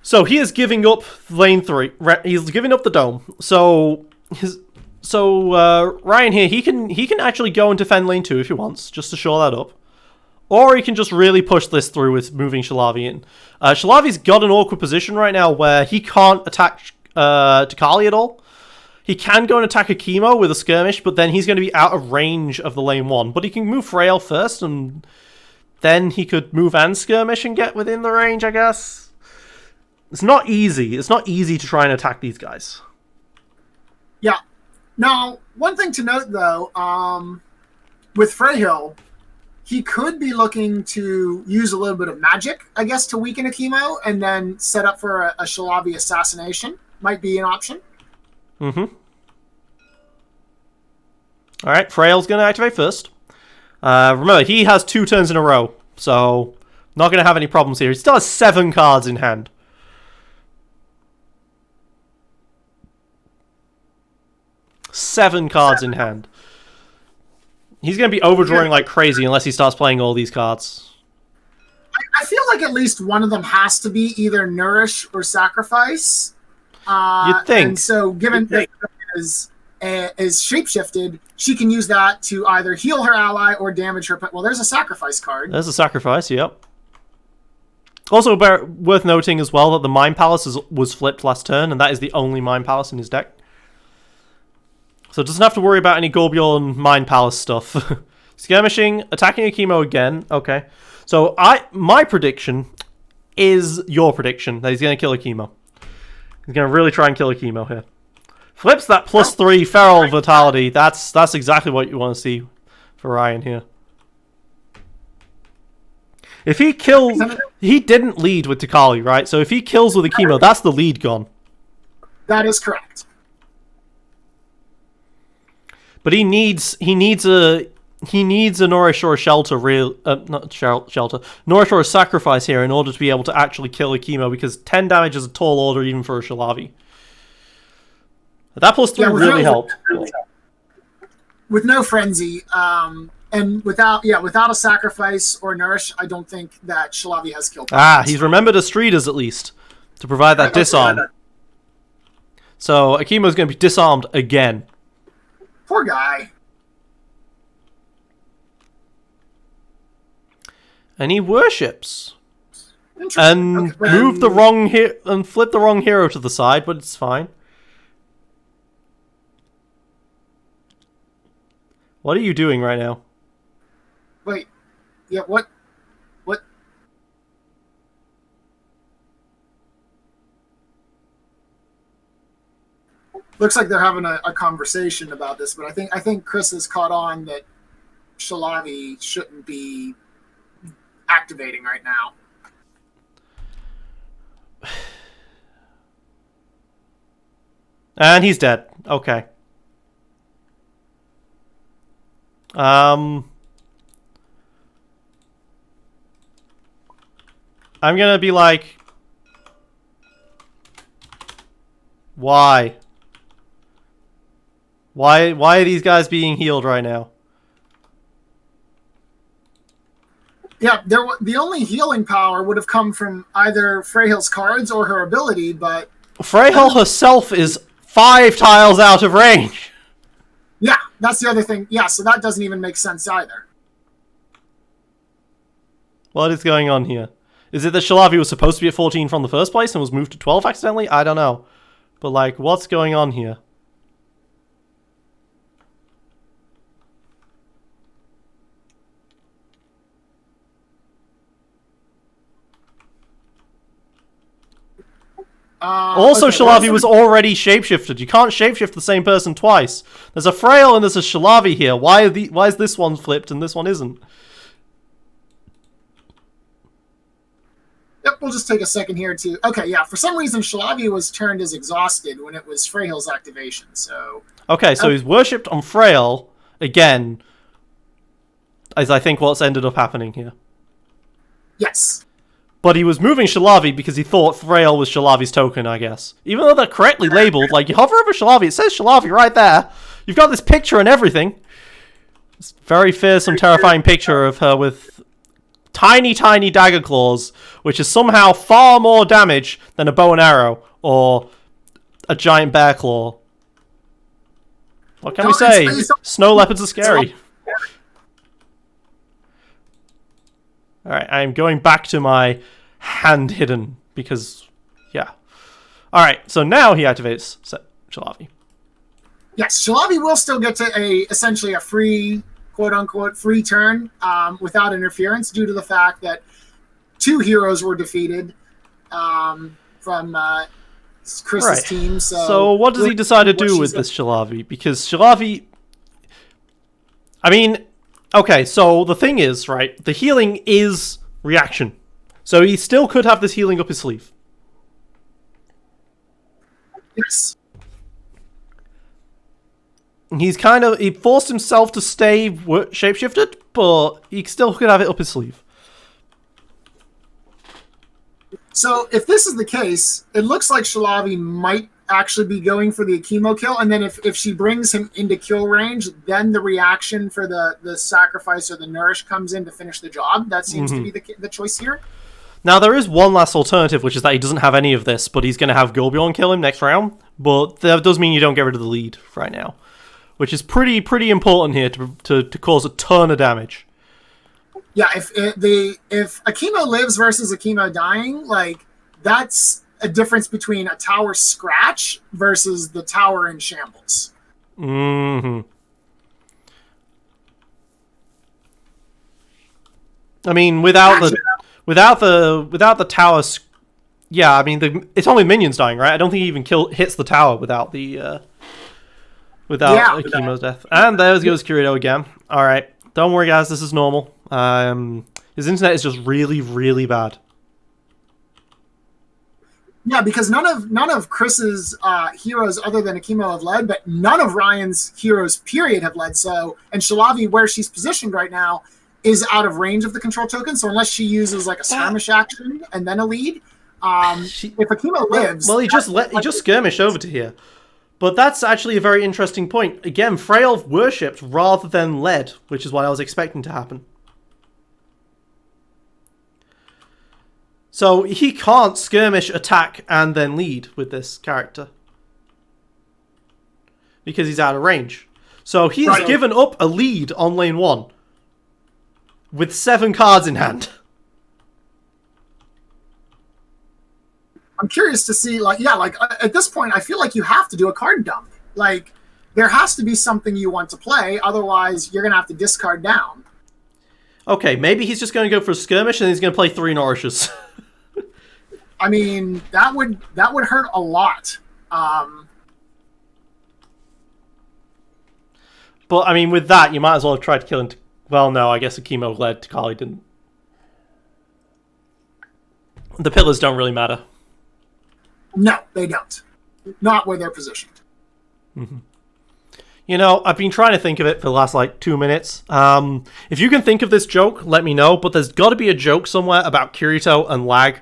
So he is giving up lane 3. He's giving up the dome. So Ryan here, he can actually go and defend lane 2 if he wants, just to shore that up. Or he can just really push this through with moving Shalavi in. Shalavi's got an awkward position right now where he can't attack Takali at all. He can go and attack Akimo with a skirmish, but then he's going to be out of range of the lane 1. But he can move Frail first, and then he could move and skirmish and get within the range, I guess. It's not easy. It's not easy to try and attack these guys. Yeah. Now, one thing to note, though, with Freyhill, he could be looking to use a little bit of magic, I guess, to weaken Akimo, and then set up for a Shalavi assassination. Might be an option. Mm-hmm. Alright, Frail's going to activate first. Remember, he has 2 turns in a row, so not going to have any problems here. He still has 7 cards in hand. 7 cards in hand. He's going to be overdrawing like crazy unless he starts playing all these cards. I feel like at least one of them has to be either Nourish or Sacrifice. You'd think. And so, given that is shapeshifted, she can use that to either heal her ally or damage her. Well, there's a Sacrifice card. There's a Sacrifice, yep. Also, worth noting as well that the Mind Palace was flipped last turn, and that is the only Mind Palace in his deck. So it doesn't have to worry about any Gorbjorn Mind Palace stuff. Skirmishing, attacking Akimo again. Okay. So my prediction is your prediction, that he's going to kill Akimo. He's going to really try and kill Akimo here. Flips that +3 Feral Vitality. That's exactly what you want to see for Ryan here. If he kills... He didn't lead with Takali, right? So if he kills with Akimo, that's the lead gone. That is correct. But he needs a Nourish or a Shelter Nourish or a Sacrifice here in order to be able to actually kill Akimo, because 10 damage is a tall order even for a Shalavi. That +3 really helped. With no Frenzy, and without a Sacrifice or Nourish, I don't think that Shalavi has killed. He's remembered Astridas at least to provide that disarm. So Akimo's going to be disarmed again. Poor guy. And he worships. And move the wrong and flip the wrong hero to the side, but it's fine. What are you doing right now? Wait. Yeah, what? Looks like they're having a conversation about this, but I think Chris has caught on that Shalavi shouldn't be activating right now. And he's dead. Okay. I'm gonna be like, why? Why are these guys being healed right now? Yeah, the only healing power would have come from either Freyhill's cards or her ability, but... Freyhill herself is 5 tiles out of range! Yeah, that's the other thing. Yeah, so that doesn't even make sense either. What is going on here? Is it that Shalavi was supposed to be at 14 from the first place and was moved to 12 accidentally? I don't know. But, like, what's going on here? Also, okay, Shalavi was already shapeshifted. You can't shapeshift the same person twice. There's a Frail and there's a Shalavi here. Why is this one flipped and this one isn't? Yep, we'll just take a second here to... Okay, yeah, for some reason Shalavi was turned as exhausted when it was Freyhill's activation, so... Okay, so he's worshipped on Frail again, is I think what's ended up happening here. Yes. But he was moving Shalavi because he thought Frail was Shalavi's token, I guess. Even though they're correctly labeled, like, you hover over Shalavi, it says Shalavi right there. You've got this picture and everything. This very fearsome, terrifying picture of her with tiny, tiny dagger claws, which is somehow far more damage than a bow and arrow or a giant bear claw. What can we say? Snow leopards are scary. Alright, I'm going back to my hand hidden because, yeah. Alright, so now he activates Shalavi. Yes, Shalavi will still get to essentially a free, quote-unquote, free turn without interference due to the fact that 2 heroes were defeated from Chris's team. So what does he decide to do with this Shalavi? Because Shalavi... I mean... Okay, so the thing is, right, the healing is reaction. So he still could have this healing up his sleeve. Yes. He forced himself to stay shapeshifted, but he still could have it up his sleeve. So if this is the case, it looks like Shalavi might actually be going for the Akimo kill, and then if she brings him into kill range, then the reaction for the sacrifice or the nourish comes in to finish the job. That seems to be the choice here. Now, there is one last alternative, which is that he doesn't have any of this, but he's going to have Golbjorn kill him next round. But that does mean you don't get rid of the lead right now, which is pretty important here to cause a ton of damage. Yeah, if Akimo lives versus Akimo dying, like, that's a difference between a tower scratch versus the tower in shambles. I mean, without the tower, yeah. I mean, it's only minions dying, right? I don't think he even hits the tower without Akimo's death. And there goes Kirito again. All right, don't worry, guys. This is normal. His internet is just really, really bad. Yeah, because none of Chris's heroes other than Akimo have led, but none of Ryan's heroes, period, have led. So, and Shalavi, where she's positioned right now, is out of range of the control token. So unless she uses like a skirmish action and then a lead, if Akimo lives, well, he just skirmished over to here. But that's actually a very interesting point. Again, Frail worshipped rather than led, which is what I was expecting to happen. So he can't skirmish, attack, and then lead with this character. Because he's out of range. So he's given up a lead on lane 1. With 7 cards in hand. I'm curious to see, at this point, I feel like you have to do a card dump. Like, there has to be something you want to play, otherwise you're going to have to discard down. Okay, maybe he's just going to go for a skirmish and he's going to play 3 nourishes. I mean, that would hurt a lot. But, I mean, with that, you might as well have tried to kill him. Well, no, I guess Akimo led. Kali didn't. The pillars don't really matter. No, they don't. Not where they're positioned. You know, I've been trying to think of it for the last, 2 minutes. If you can think of this joke, let me know. But there's got to be a joke somewhere about Kirito and lag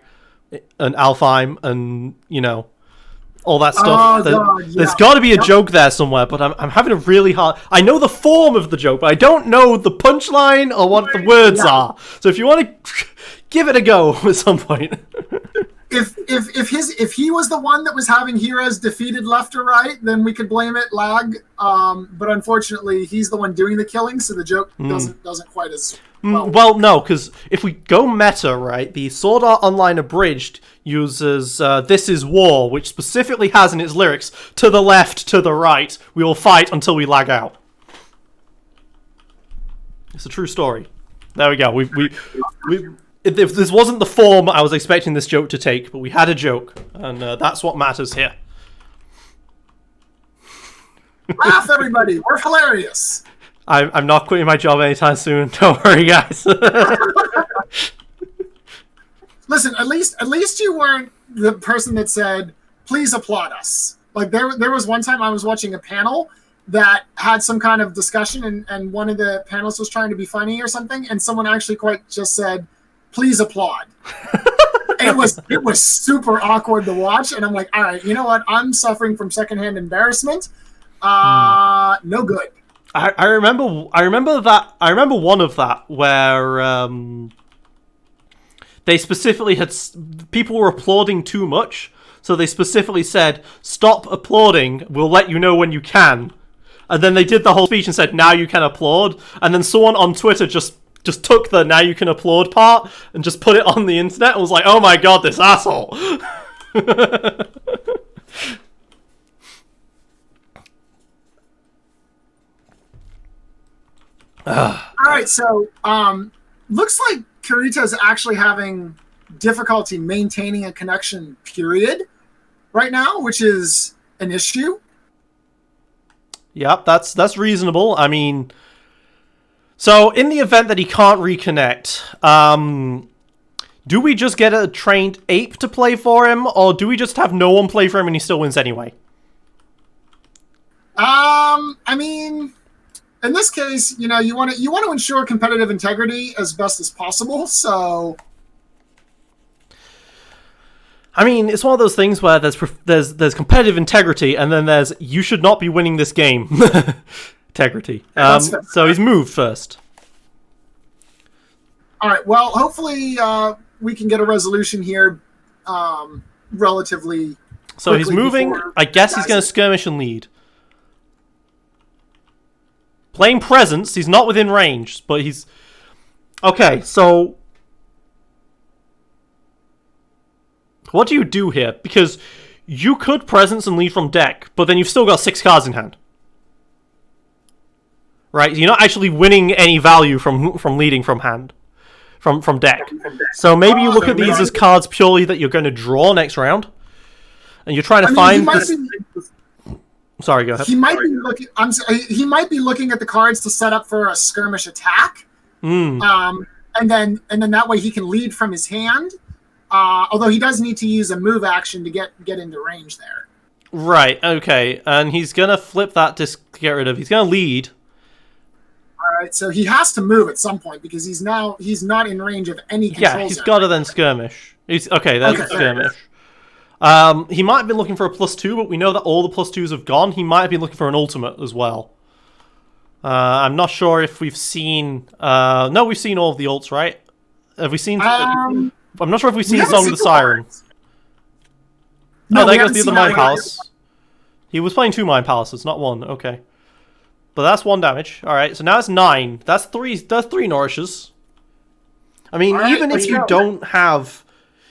and Alfheim and, all that stuff. There's got to be a joke there somewhere, but I'm having a really hard... I know the form of the joke, but I don't know the punchline or what the words are. So if you want to give it a go at some point... If he was the one that was having heroes defeated left or right, then we could blame it lag. But unfortunately, he's the one doing the killing, so the joke doesn't quite as well. Well, no, because if we go meta, right, the Sword Art Online Abridged uses "This is War," which specifically has in its lyrics "To the left, to the right, we will fight until we lag out." It's a true story. There we go. If this wasn't the form I was expecting this joke to take, but we had a joke, and that's what matters here. Laugh, everybody! We're hilarious. I'm not quitting my job anytime soon. Don't worry, guys. Listen, at least you weren't the person that said, "Please applaud us." Like there was one time I was watching a panel that had some kind of discussion, and one of the panelists was trying to be funny or something, and someone actually quite just said, "Please applaud." It was super awkward to watch, and I'm like, all right, you know what? I'm suffering from secondhand embarrassment. No good. I remember one of that where they specifically people were applauding too much, so they specifically said, "Stop applauding. We'll let you know when you can." And then they did the whole speech and said, "Now you can applaud." And then someone on Twitter just took the "now you can applaud" part and just put it on the internet and was like, "Oh my god, this asshole." Alright, so looks like Kirito's actually having difficulty maintaining a connection, period, right now, which is an issue. Yep, that's reasonable. I mean, so in the event that he can't reconnect, do we just get a trained ape to play for him, or do we just have no one play for him and he still wins anyway? I mean, in this case, you want to ensure competitive integrity as best as possible. So, I mean, it's one of those things where there's competitive integrity, and then there's you should not be winning this game integrity. So he's moved first. All right. Well, hopefully we can get a resolution here relatively. So he's moving. I guess he's going to skirmish and lead. Playing presence. He's not within range, but he's okay. So what do you do here? Because you could presence and lead from deck, but then you've still got 6 cards in hand. Right? You're not actually winning any value from leading from hand. From deck. So maybe you look at these as cards purely that you're going to draw next round. And you're trying to find this... Sorry, go ahead. He might be looking. He might be looking at the cards to set up for a skirmish attack. And then that way he can lead from his hand. Although he does need to use a move action to get into range there. Right. Okay. And he's gonna flip that to get rid of. He's gonna lead. All right. So he has to move at some point because he's not in range of any control. Yeah. He's got to then skirmish. That's skirmish. He might have been looking for a +2, but we know that all the +2s have gone. He might have been looking for an ultimate as well. I'm not sure if we've seen... no, we've seen all of the ults, right? Have we seen... I'm not sure if we've seen Song of the Siren. No, there goes the other Mind Palace. He was playing 2 Mind Palaces, not 1. Okay. But that's 1 damage. Alright, so now it's 9. That's 3 nourishes. I mean, even if you don't have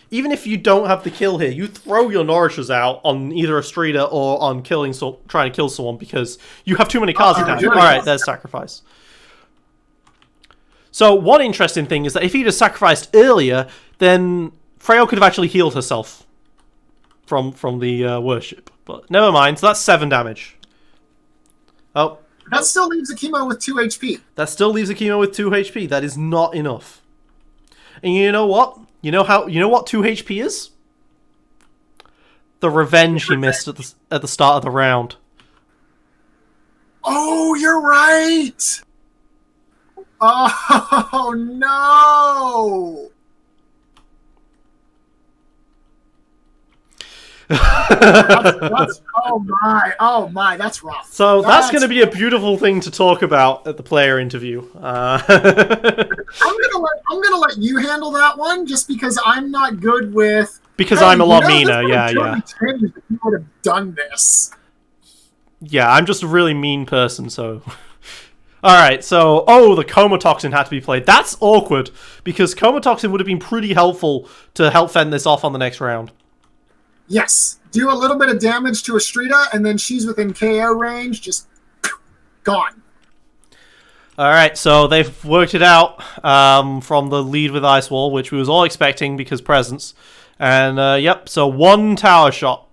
the kill here, you throw your nourishes out on either a streeter or on trying to kill someone because you have too many cards in hand. Alright, there's sacrifice. So one interesting thing is that if he'd have sacrificed earlier, then Freo could have actually healed herself from the worship. But never mind, so that's 7 damage. Oh. That still leaves Akimo with 2 HP. That still leaves Akimo with 2 HP. That is not enough. And you know what? You know what 2 HP is? The revenge he missed at the start of the round. Oh, you're right. Oh no. Oh my, that's rough. So that's going to be a beautiful thing to talk about at the player interview. I'm gonna let you handle that one, just because I'm not good with. Because I'm a lot meaner. Yeah. You would have done this. Yeah, I'm just a really mean person. So, all right. So, the Coma Toxin had to be played. That's awkward because Coma Toxin would have been pretty helpful to help fend this off on the next round. Yes, do a little bit of damage to Astrida, and then she's within KO range, just gone. Alright, so they've worked it out from the lead with Ice Wall, which we was all expecting because presence. And, yep, so 1 tower shot.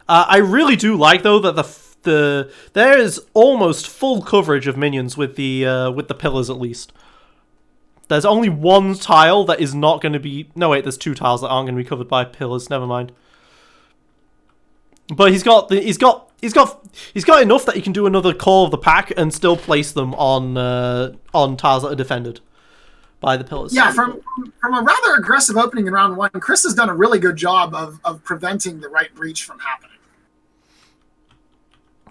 I really do like, though, that there is almost full coverage of minions with the pillars, at least. There's only 1 tile that is not going to be... No, wait, there's 2 tiles that aren't going to be covered by pillars. Never mind. But he's got enough that he can do another Call of the Pack and still place them on tiles that are defended by the pillars. Yeah, from a rather aggressive opening in round 1, Chris has done a really good job of preventing the right breach from happening.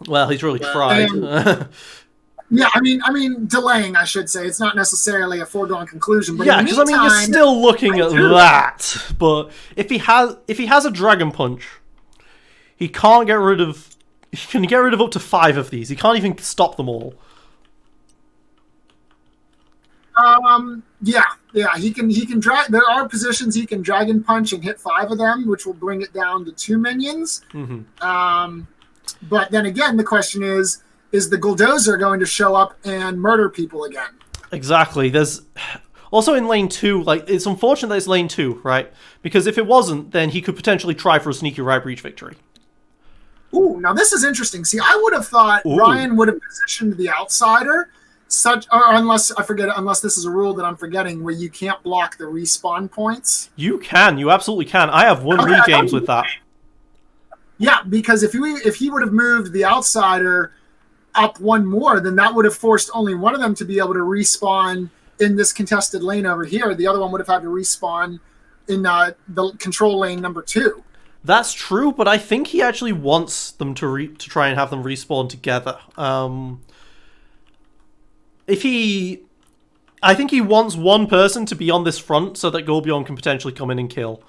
Well, he's really tried. Yeah, I mean, delaying, I should say. It's not necessarily a foregone conclusion. But yeah, because I mean, you're still looking at that. But if he has a Dragon Punch, he can't get rid of. He can get rid of up to 5 of these. He can't even stop them all. Yeah, he can drag. There are positions he can Dragon Punch and hit 5 of them, which will bring it down to 2 minions. Mm-hmm. But then again, the question is the Bulldozer going to show up and murder people again? Exactly. There's also in lane 2, like, it's unfortunate that it's lane 2, right? Because if it wasn't, then he could potentially try for a sneaky right breach victory. Ooh, now this is interesting. See, I would have thought Ryan would have positioned the outsider unless this is a rule that I'm forgetting where you can't block the respawn points. You can. You absolutely can. I have won league games with that. Yeah, because if he would have moved the outsider up 1 more, then that would have forced only one of them to be able to respawn in this contested lane over here. The other one would have had to respawn in the control lane number 2. That's true, but I think he actually wants them to try and have them respawn together. I think he wants one person to be on this front so that Golbjorn can potentially come in and kill.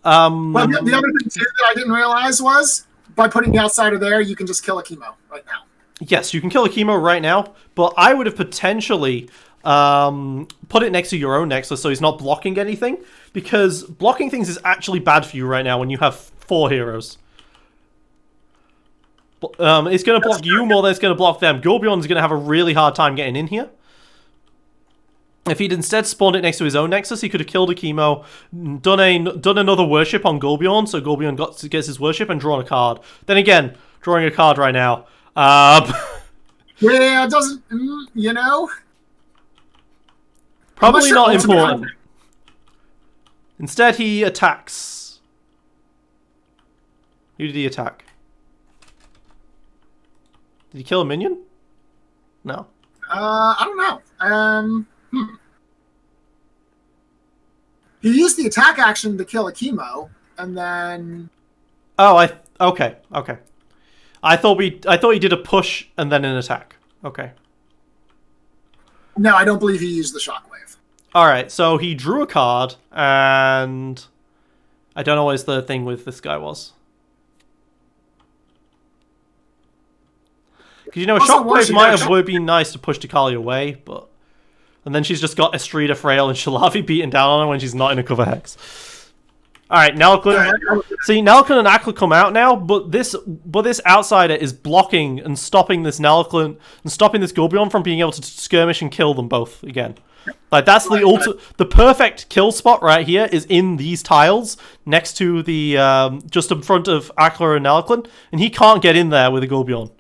Well, the other thing too that I didn't realize was by putting the outsider there, you can just kill a chemo right now. Yes, you can kill a chemo right now, but I would have potentially put it next to your own Nexus so he's not blocking anything, because blocking things is actually bad for you right now when you have 4 heroes. It's going to block you more than it's going to block them. Golbjorn's going to have a really hard time getting in here. If he'd instead spawned it next to his own Nexus, he could have killed a chemo, done another worship on Golbjorn, so Golbjorn gets his worship and drawn a card. Then again, drawing a card right now. Yeah, it doesn't, you know? Probably not important. Instead, he attacks. Who did he attack? Did he kill a minion? No. I don't know. He used the attack action to kill a chemo, and then. Oh, okay. I thought he did a push and then an attack. Okay. No, I don't believe he used the shockwave. All right, so he drew a card, and I don't know what his third thing with this guy was. Because, you know, a shockwave might have been nice to push Tikali away, but... And then she's just got Estrida, Frail, and Shalavi beating down on her when she's not in a cover hex. Alright, Nalklin... See, Nalklin and Akla come out now, but this outsider is blocking and stopping this Nalklin and stopping this Golbjorn from being able to skirmish and kill them both again. Like, that's the perfect kill spot right here is in these tiles next to the... just in front of Akla and Nalklin, and he can't get in there with a Golbjorn.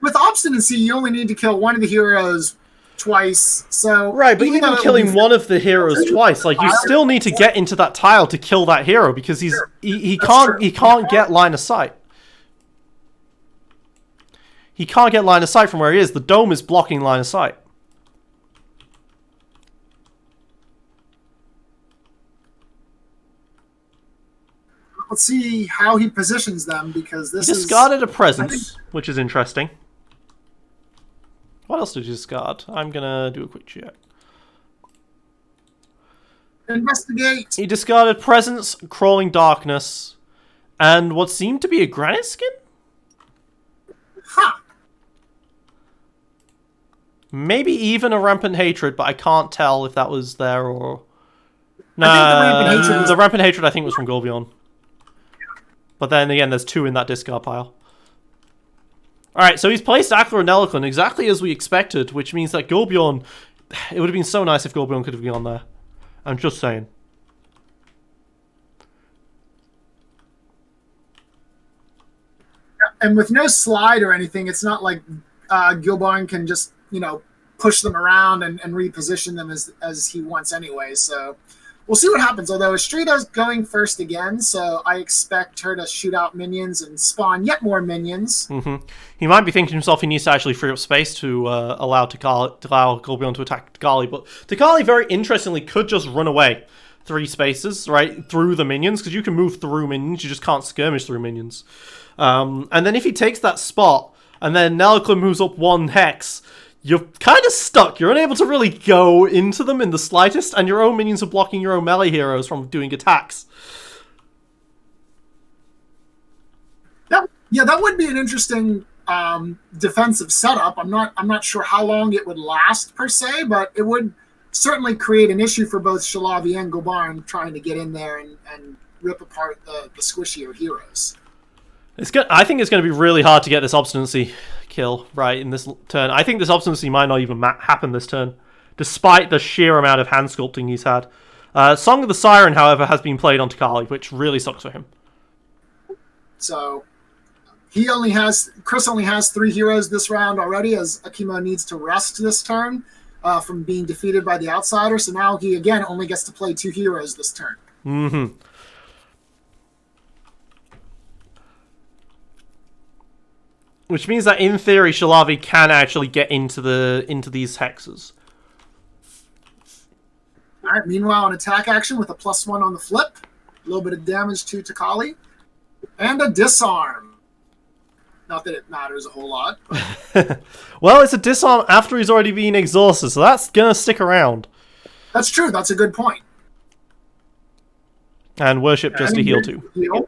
With obstinacy, you only need to kill one of the heroes twice. So right, but even killing one of the heroes twice, like you still need to get into that tile to kill that hero because he can't get line of sight. He can't get line of sight from where he is. The dome is blocking line of sight. Let's see how he positions them because this he discarded a presence, which is interesting. What else did you discard? I'm gonna do a quick check. Investigate. He discarded presence, crawling darkness, and what seemed to be a granite skin. Huh. Maybe even a rampant hatred, but I can't tell if that was there or. No, the rampant hatred I think was from Golbjorn. But then again, there's 2 in that discard pile. Alright, so he's placed Akla and Nalklin exactly as we expected, which means that Golbjorn... It would have been so nice if Golbjorn could have gone there. I'm just saying. And with no slide or anything, it's not like Gilbarn can just, you know, push them around and reposition them as he wants anyway, so... We'll see what happens, although Estrida's going first again, so I expect her to shoot out minions and spawn yet more minions. Mm-hmm. He might be thinking to himself he needs to actually free up space to allow Golbjorn to attack Tikali, but Tikali, very interestingly, could just run away 3 spaces, right, through the minions, because you can move through minions, you just can't skirmish through minions. And then if he takes that spot, and then Nalklin moves up 1 hex... You're kind of stuck. You're unable to really go into them in the slightest, and your own minions are blocking your own melee heroes from doing attacks. Yeah, that would be an interesting defensive setup. I'm not sure how long it would last per se, but it would certainly create an issue for both Shalavi and Golbjorn trying to get in there and rip apart the squishier heroes. I think it's going to be really hard to get this obstinacy kill right in this turn. I think this obstinacy might not even happen this turn, despite the sheer amount of hand sculpting he's had. Song of the Siren, however, has been played on Tikali, which really sucks for him. So Chris only has 3 heroes this round already, as Akimo needs to rest this turn from being defeated by the outsider. So now he again only gets to play 2 heroes this turn. Mm-hmm. Which means that in theory, Shalavi can actually get into these hexes. All right. Meanwhile, an attack action with a +1 on the flip, a little bit of damage to Takali, and a disarm. Not that it matters a whole lot. Well, it's a disarm after he's already been exhausted, so that's gonna stick around. That's true. That's a good point. And worship just to heal too. Heal.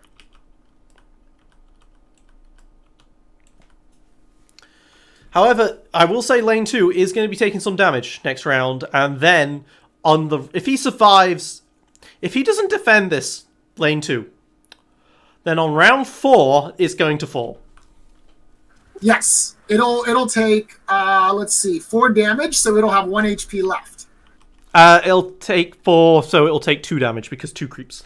However, I will say lane 2 is going to be taking some damage next round, and then if he survives, if he doesn't defend this lane 2, then on round 4 it's going to fall. Yes, it'll take let's see, 4 damage, so it'll have 1 HP left. It'll take 4, so it'll take 2 damage because 2 creeps.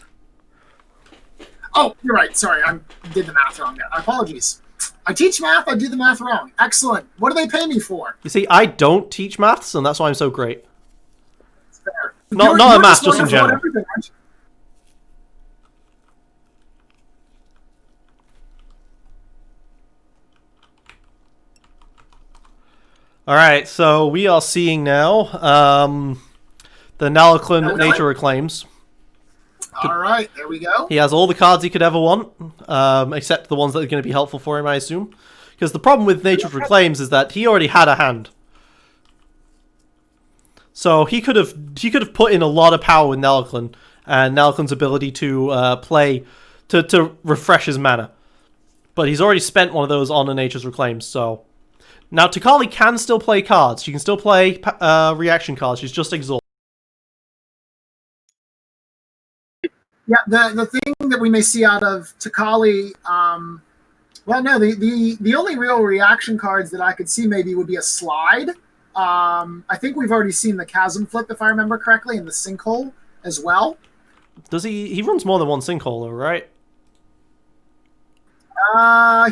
Oh, you're right. Sorry, I did the math wrong there. Apologies. I teach math, I do the math wrong. Excellent. What do they pay me for? You see, I don't teach maths, and that's why I'm so great. It's fair. Not a math, just in general. Alright, so we are seeing now the Nalaclin Nature Reclaims. Alright, there we go. He has all the cards he could ever want, except the ones that are going to be helpful for him, I assume. Because the problem with Nature's Reclaims is that he already had a hand. So he could have put in a lot of power with Nalaclin, and Nalaclin's ability to play, to refresh his mana. But he's already spent one of those on the Nature's Reclaims, so... Now, Takali can still play cards. She can still play reaction cards. She's just exhausted. Yeah, the thing that we may see out of Takali, well, no, the only real reaction cards that I could see maybe would be a slide. I think we've already seen the Chasm Flip, if I remember correctly, and the Sinkhole as well. Does he? He runs more than one Sinkhole, though, right?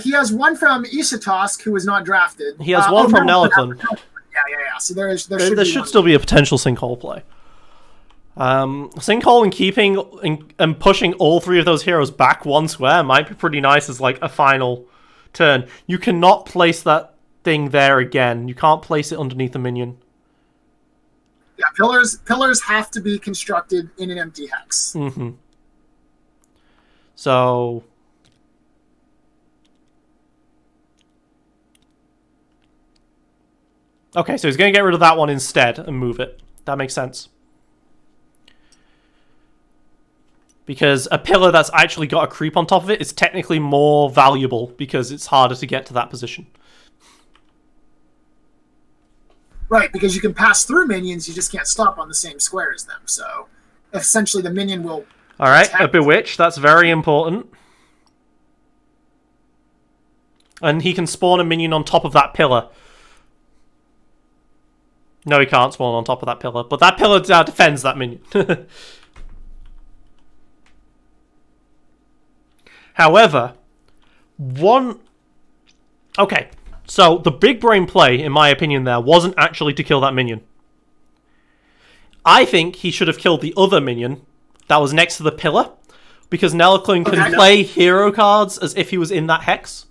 He has one from Isatosk, who was not drafted. He has one from Nalaclin. Yeah. So there should still be a potential Sinkhole play. Sinkhole and keeping and pushing all 3 of those heroes back 1 square might be pretty nice as like a final turn. You cannot place that thing there again. You can't place it underneath a minion. Yeah, pillars have to be constructed in an empty hex. Mm-hmm. So... Okay, so he's going to get rid of that one instead and move it. That makes sense. Because a pillar that's actually got a creep on top of it is technically more valuable because it's harder to get to that position. Right, because you can pass through minions, you just can't stop on the same square as them. So essentially the minion will... Alright, a Bewitch, that's very important. And he can spawn a minion on top of that pillar. No, he can't spawn on top of that pillar, but that pillar defends that minion. However, okay, so the big brain play, in my opinion, there wasn't actually to kill that minion. I think he should have killed the other minion that was next to the pillar, because Nalaclin can play hero cards as if he was in that hex.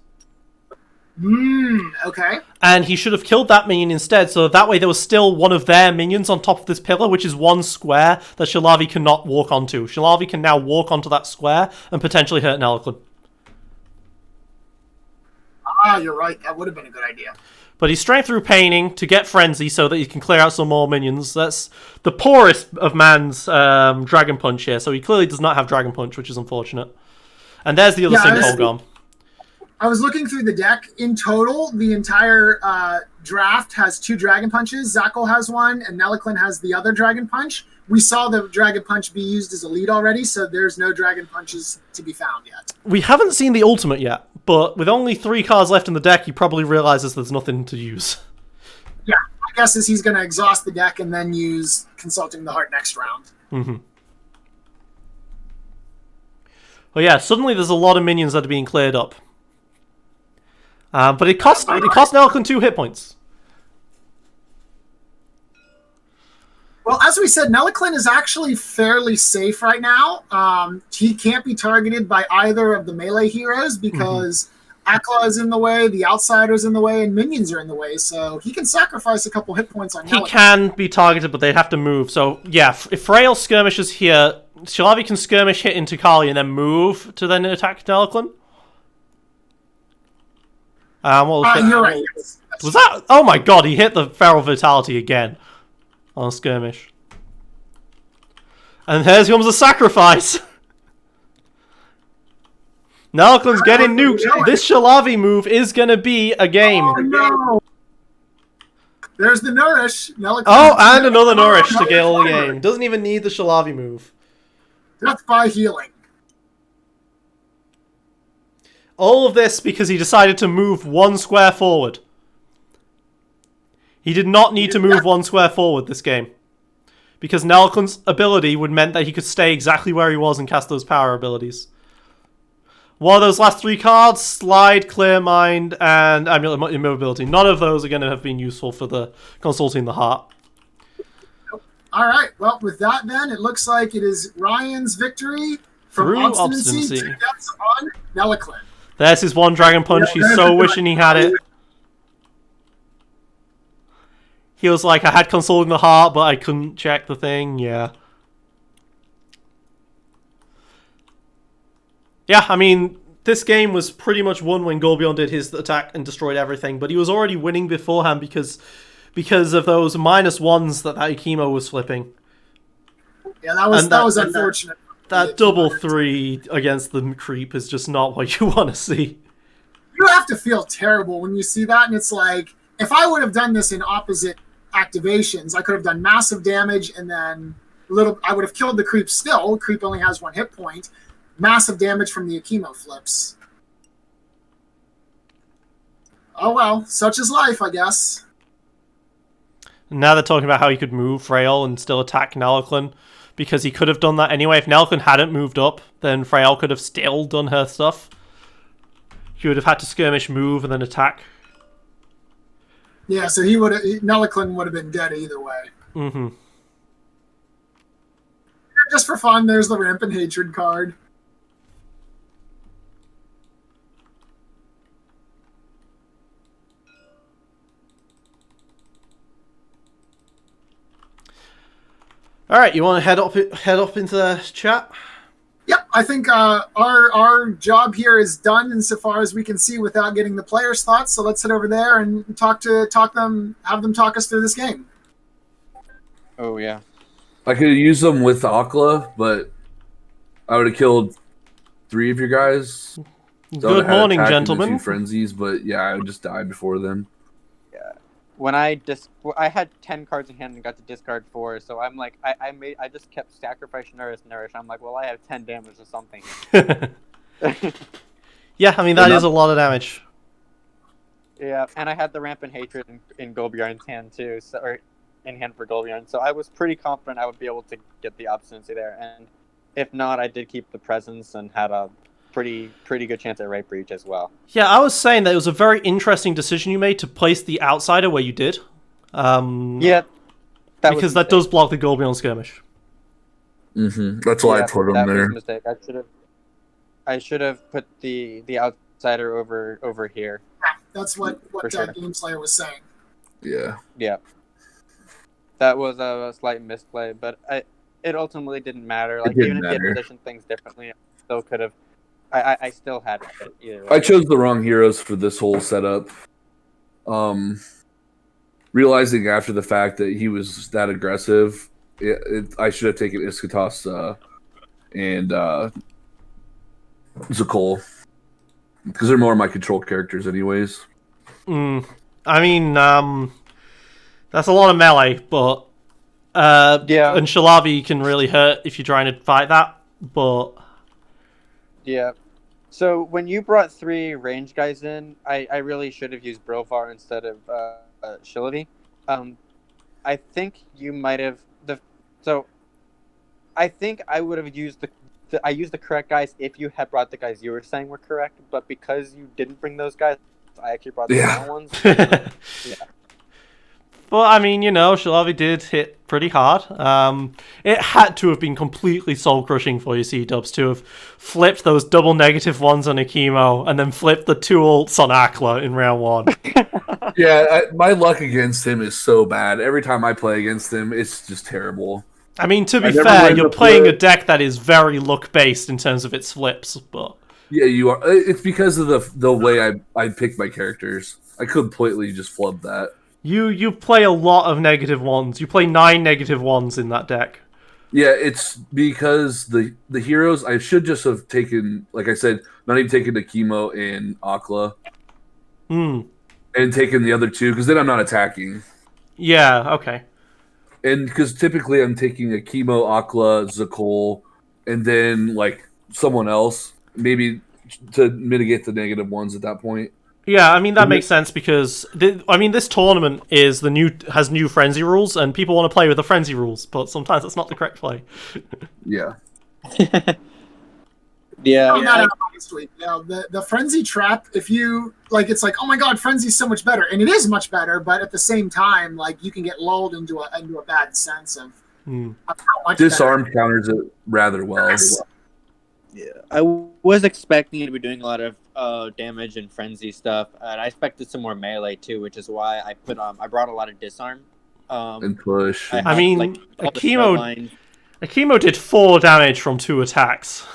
Okay. And he should have killed that minion instead, so that way there was still one of their minions on top of this pillar, which is 1 square that Shalavi cannot walk onto. Shalavi can now walk onto that square and potentially hurt Nalaclin. Ah, you're right. That would have been a good idea. But he's strength through painting to get Frenzy so that he can clear out some more minions. That's the poorest of man's Dragon Punch here, so he clearly does not have Dragon Punch, which is unfortunate. And there's the other Sinkhole gone. I was looking through the deck. In total, the entire draft has 2 Dragon Punches. Zackle has one, and Nalaclin has the other Dragon Punch. We saw the Dragon Punch be used as a lead already, so there's no Dragon Punches to be found yet. We haven't seen the ultimate yet, but with only 3 cards left in the deck, he probably realizes there's nothing to use. Yeah, my guess is he's going to exhaust the deck and then use Consulting the Heart next round. Mm-hmm. Well, yeah, suddenly there's a lot of minions that are being cleared up. But it cost Nalaclin 2 hit points. Well, as we said, Nalaclin is actually fairly safe right now. He can't be targeted by either of the melee heroes because Akla is in the way, the Outsider's in the way, and minions are in the way, so he can sacrifice a couple hit points on He Nelican. can be targeted, but they'd have to move. So, yeah, if Frail skirmishes here, Shalavi can skirmish, hit into Kali, and then move to then attack Nelican. What was You're right. Yes. Was that? Oh my god, he hit the Feral Vitality again on skirmish. And here comes the sacrifice. Nelican's getting nuked. This Shalavi move is going to be a game. Oh no! There's the Nourish. Nelican. Oh, and another Nourish to get all the game. Doesn't even need the Shalavi move. Death by healing. All of this because he decided to move 1 square forward. He did not need to move 1 square forward this game. Because Nelican's ability would meant that he could stay exactly where he was and cast those power abilities. What are those last 3 cards? Slide, Clear Mind, and Amulet Immobility. None of those are going to have been useful for the Consulting the Heart. All right. Well, with that, then it looks like it is Ryan's victory from Through obstinacy. 2 deaths on Nelican. There's his 1 Dragon Punch. He's so wishing he had it. He was like, I had Consulting the Heart, but I couldn't check the thing. Yeah. Yeah, I mean, this game was pretty much won when Golbion did his attack and destroyed everything, but he was already winning beforehand because of those -1s that Ikimo was flipping. Yeah, that was unfortunate. That double 3 against the creep is just not what you want to see. You have to feel terrible when you see that, and it's like, if I would have done this in opposite activations, I could have done massive damage, and then I would have killed the creep still. Creep only has 1 hit point. Massive damage from the Ikimo flips. Oh well, such is life, I guess. Now they're talking about how he could move Frail and still attack Nelican, because he could have done that anyway. If Nelican hadn't moved up, then Frail could have still done her stuff. She would have had to skirmish, move, and then attack. Yeah, so Nelican would have been dead either way. Mm-hmm. Just for fun, there's the Rampant Hatred card. All right, you want to head up into the chat? Yep, I think our job here is done insofar as we can see without getting the players' thoughts. So let's head over there and have them talk us through this game. Oh yeah, I could use them with Akla, but I would have killed 3 of your guys. So Good morning, a gentlemen. few frenzies, but yeah, I would just die before them. when I had 10 cards in hand and got to discard 4, so I'm like, I just kept sacrifice, nourish. I'm like, well, I have 10 damage or something. Yeah, I mean, that is a lot of damage. Yeah, and I had the Rampant Hatred in Golbjarn's hand too, or in hand for Golbjarn, so I was pretty confident I would be able to get the obstinacy there, and if not, I did keep the presence and had a pretty good chance at Rape Breach as well. Yeah, I was saying that it was a very interesting decision you made to place the Outsider where you did. Yeah, because that does block the Golbjarn skirmish. Mm-hmm. That's why I put him there. Was a mistake. I should have put the Outsider over here. That's what sure. GameSlayer was saying. Yeah. Yeah. That was a slight misplay, but it ultimately didn't matter. Like, even if you had positioned things differently, I still could have. I still had it either way. I chose the wrong heroes for this whole setup. Realizing after the fact that he was that aggressive, I should have taken Iskatos and Zakol. Because they're more my control characters anyways. I mean, that's a lot of melee, but yeah. And Shalavi can really hurt if you're trying to fight that, but... Yeah. So when you brought 3 range guys in, I really should have used Brovar instead of Shillavi. I think you might have... I think I would have used I used the correct guys if you had brought the guys you were saying were correct, but because you didn't bring those guys, I actually brought the wrong ones. Yeah. But I mean, Shalavi did hit pretty hard. It had to have been completely soul-crushing for you, cdubs, to have flipped those double -1s on Akimo and then flipped the 2 ults on Akla in round 1. Yeah, my luck against him is so bad. Every time I play against him, it's just terrible. I mean, to be never fair, win you're the playing a flip. deck that is very luck-based in terms of its flips, but... Yeah, you are. It's because of the way I pick my characters. I completely just flub that. You play a lot of -1s. You play 9 -1s in that deck. Yeah, it's because the heroes I should just have taken, like I said, not even taken Akimo and Akla, and taken the other 2 because then I'm not attacking. Yeah, okay. And because typically I'm taking Akimo, Akla, Zakol, and then like someone else, maybe to mitigate the -1s at that point. Yeah, I mean that makes sense because this tournament has new frenzy rules, and people want to play with the frenzy rules, but sometimes that's not the correct play. Yeah. Yeah. Honestly, the frenzy trap. If you like, it's like, oh my god, frenzy's so much better, and it is much better. But at the same time, like you can get lulled into a bad sense of how much Disarm counters it rather well. Yes. Yeah, I was expecting it to be doing a lot of damage and frenzy stuff, and I expected some more melee too, which is why I brought a lot of disarm. And push. I mean, all the spell lines. Akimo did 4 damage from 2 attacks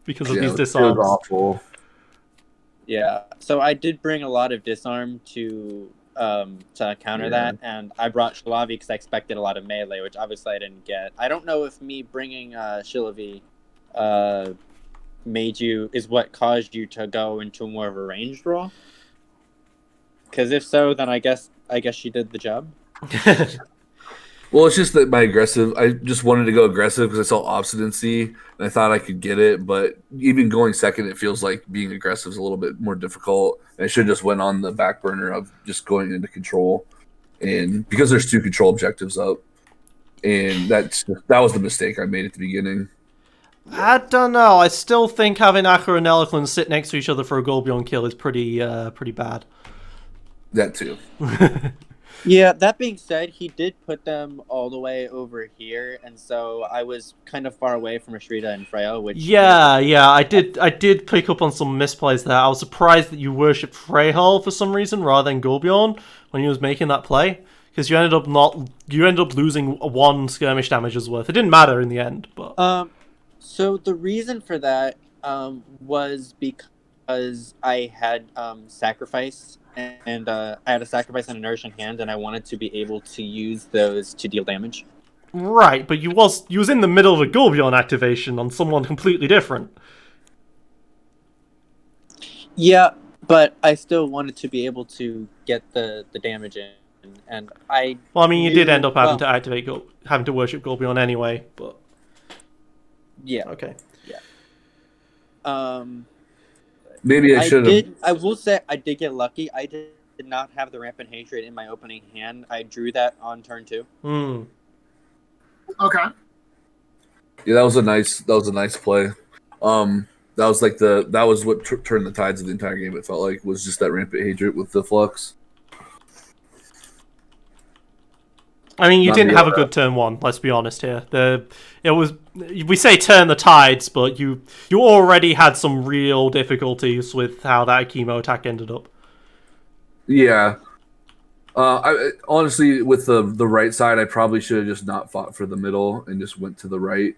because of these disarms. It was awful. Yeah, so I did bring a lot of disarm to counter that, and I brought Shalavi because I expected a lot of melee, which obviously I didn't get. I don't know if me bringing Shalavi is what caused you to go into more of a ranged role. Because if so, then I guess she did the job. Well, it's just that I just wanted to go aggressive because I saw obstinacy and I thought I could get it, but even going second, it feels like being aggressive is a little bit more difficult. And I should have just went on the back burner of just going into control, and because there's 2 control objectives up, and that was the mistake I made at the beginning. I don't know. I still think having Akra and Eloquence sit next to each other for a Golbion kill is pretty bad. That too. Yeah, that being said, he did put them all the way over here, and so I was kind of far away from Ashrita and Freya, which... Yeah, I did pick up on some misplays there. I was surprised that you worshipped Freyhall for some reason rather than Golbion when he was making that play, because you ended up losing 1 skirmish damage's worth. It didn't matter in the end, but... So the reason for that was because I had sacrifice, and I had a sacrifice and a nourishing hand, and I wanted to be able to use those to deal damage. Right, but you was in the middle of a Golbion activation on someone completely different. Yeah, but I still wanted to be able to get the damage in, and I... Well, I mean, you did end up having to worship Golbion anyway, but... Yeah. Okay. Yeah. Maybe I should have. I will say I did get lucky. I did not have the Rampant Hatred in my opening hand. I drew that on turn 2. Okay. Yeah, that was a nice play. That was what turned the tides of the entire game. It felt like was just that Rampant Hatred with the flux. I mean, you didn't have a good turn 1. Let's be honest here. We say turn the tides, but you already had some real difficulties with how that Akimo attack ended up. Yeah. I honestly, with the right side, I probably should have just not fought for the middle and just went to the right.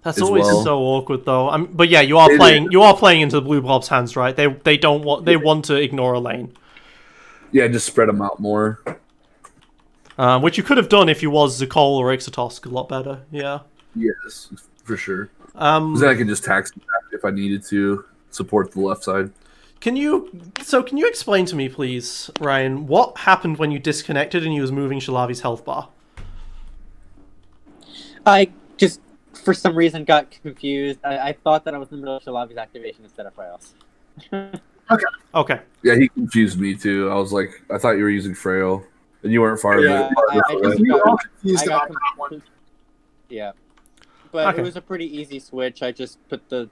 That's always so awkward, though. But yeah, you are playing into the blue blob's hands, right? They want to ignore a lane. Yeah, just spread them out more. Which you could have done if you was Zakol or Ixotosk a lot better, yeah. Yes, for sure. Because then I could just tax them back if I needed to support the left side. Can you explain to me, please, Ryan, what happened when you disconnected and you was moving Shalavi's health bar? I just, for some reason, got confused. I thought that I was in the middle of Shalavi's activation instead of Frail's. Okay. Yeah, he confused me too. I was like, I thought you were using Frail. And you weren't far Yeah, we were all confused about that one. Yeah. But Okay. It was a pretty easy switch. I just put the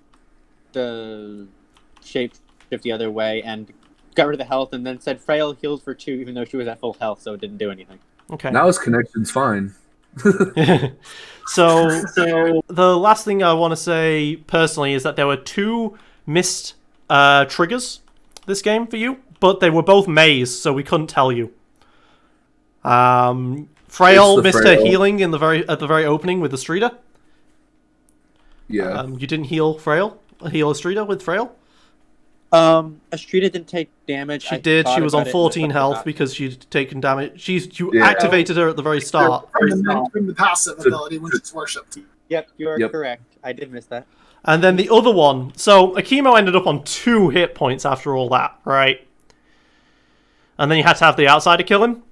shape shift the other way and got rid of the health and then said Frail heals for 2 even though she was at full health, so it didn't do anything. Okay. Now his connection's fine. So the last thing I want to say personally is that there were 2 missed triggers this game for you, but they were both maze, so we couldn't tell you. Frail missed her healing at the very opening with the Streeter. Yeah. You didn't heal Streeter with Frail? Astrida didn't take damage. She did. She was on 14 health because she'd taken damage. You activated her at the very start. From the passive ability when she's worshipped. Yep, you're correct. I did miss that. And then the other one. So Akimo ended up on 2 hit points after all that, right? And then you had to have the outsider kill him.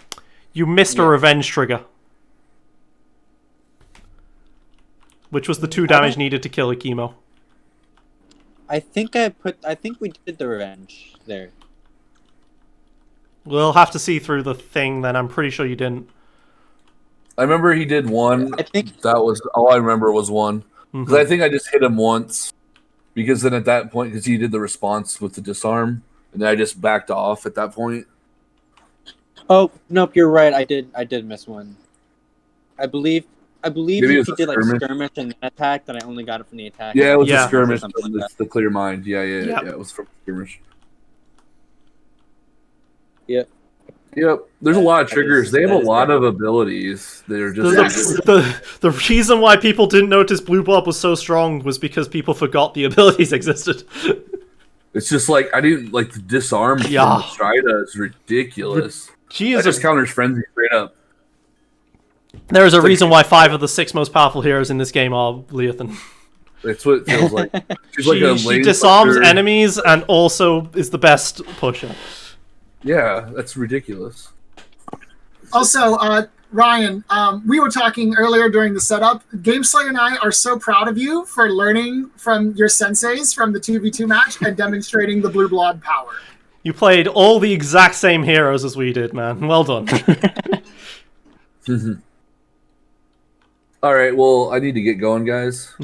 You missed a revenge trigger, which was the 2 damage needed to kill Akimo. I think we did the revenge there. We'll have to see through the thing then. I'm pretty sure you didn't. I remember he did one. I think that was all I remember was one. Because I think I just hit him once. Because then at that point, because he did the response with the disarm, and then I just backed off at that point. Oh nope, you're right. I did miss one. I believe he did like skirmish and then attack, and I only got it from the attack. Yeah, it was a skirmish. It's the clear mind. Yeah, it was from skirmish. Yep. There's a lot of triggers. They have a lot of abilities that are just the reason why people didn't notice Blue Blob was so strong was because people forgot the abilities existed. It's just like I didn't like the disarm from the Strida is ridiculous. That just counters frenzy straight up. There is a reason why 5 of the 6 most powerful heroes in this game are Leothan. That's what it feels like. She disarms enemies and also is the best pusher. Yeah, that's ridiculous. Also, Ryan, we were talking earlier during the setup. GameSlayer and I are so proud of you for learning from your senseis from the 2v2 match and demonstrating the Blue Blood power. You played all the exact same heroes as we did, man. Well done. All right, well, I need to get going, guys.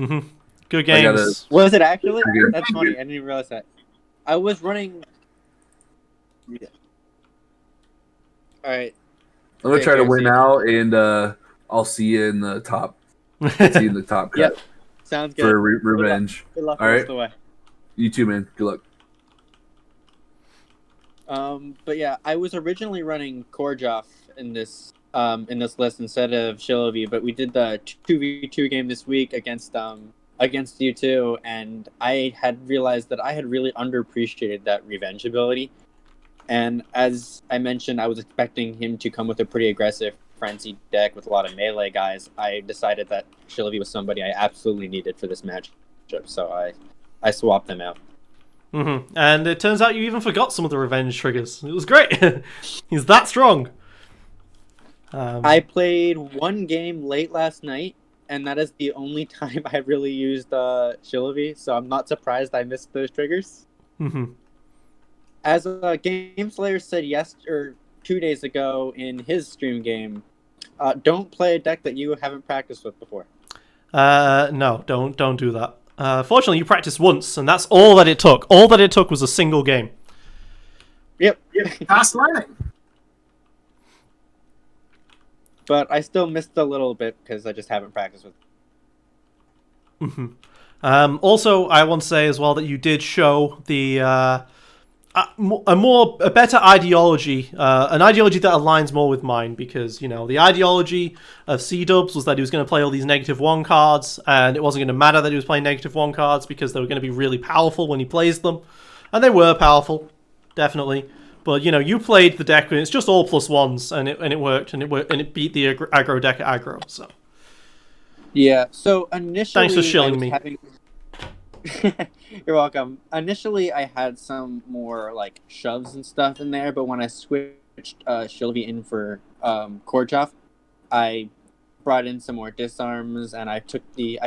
Good games. Was it actually? That's funny. I didn't even realize that. I was running. Yeah. All right. I'm gonna try to win out, and I'll see you in the top. See you in the top cut. Yep. Sounds good. For revenge. Good luck. All right. The way. You too, man. Good luck. But yeah, I was originally running Korjoff in this list instead of Shilovi, but we did the 2v2 game this week against you two, and I had realized that I had really underappreciated that revenge ability. And as I mentioned, I was expecting him to come with a pretty aggressive frenzy deck with a lot of melee guys. I decided that Shilovi was somebody I absolutely needed for this matchup, so I swapped them out. And it turns out you even forgot some of the revenge triggers. It was great. He's that strong. I played one game late last night, and that is the only time I really used Shilovi, so I'm not surprised I missed those triggers. As GameSlayer said 2 days ago in his stream game, don't play a deck that you haven't practiced with before. No, don't do that. Fortunately, you practiced once, and that's all that it took. All that it took was a single game. Yep. Fast learning. But I still missed a little bit because I just haven't practiced with. Also, I want to say as well that you did show the a better ideology, an ideology that aligns more with mine, because the ideology of cdubs was that he was going to play all these -1 cards, and it wasn't going to matter that he was playing -1 cards because they were going to be really powerful when he plays them, and they were powerful, definitely. But you played the deck and it's just all +1s, and it worked, and it beat the aggro deck at aggro. So yeah. So initially, thanks for shilling me. You're welcome. Initially, I had some more like shoves and stuff in there, but when I switched Shilovi in for Korjoff, I brought in some more disarms, and I took the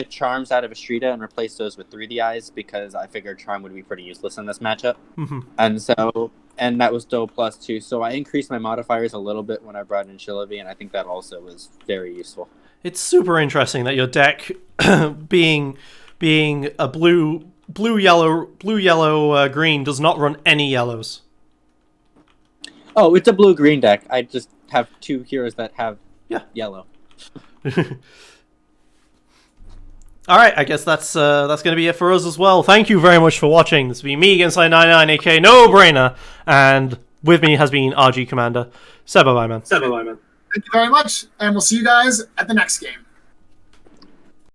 charms out of Astrida and replaced those with 3D eyes because I figured charm would be pretty useless in this matchup. And that was still +2, so I increased my modifiers a little bit when I brought in Shilovi, and I think that also was very useful. It's super interesting that your deck being a blue yellow green does not run any yellows. Oh, it's a blue green deck. I just have 2 heroes that have yellow. All right, I guess that's going to be it for us as well. Thank you very much for watching. This has been me, Inside99, aka No Brainer, and with me has been RG Commander. Say bye-bye, man. Thank you very much, and we'll see you guys at the next game.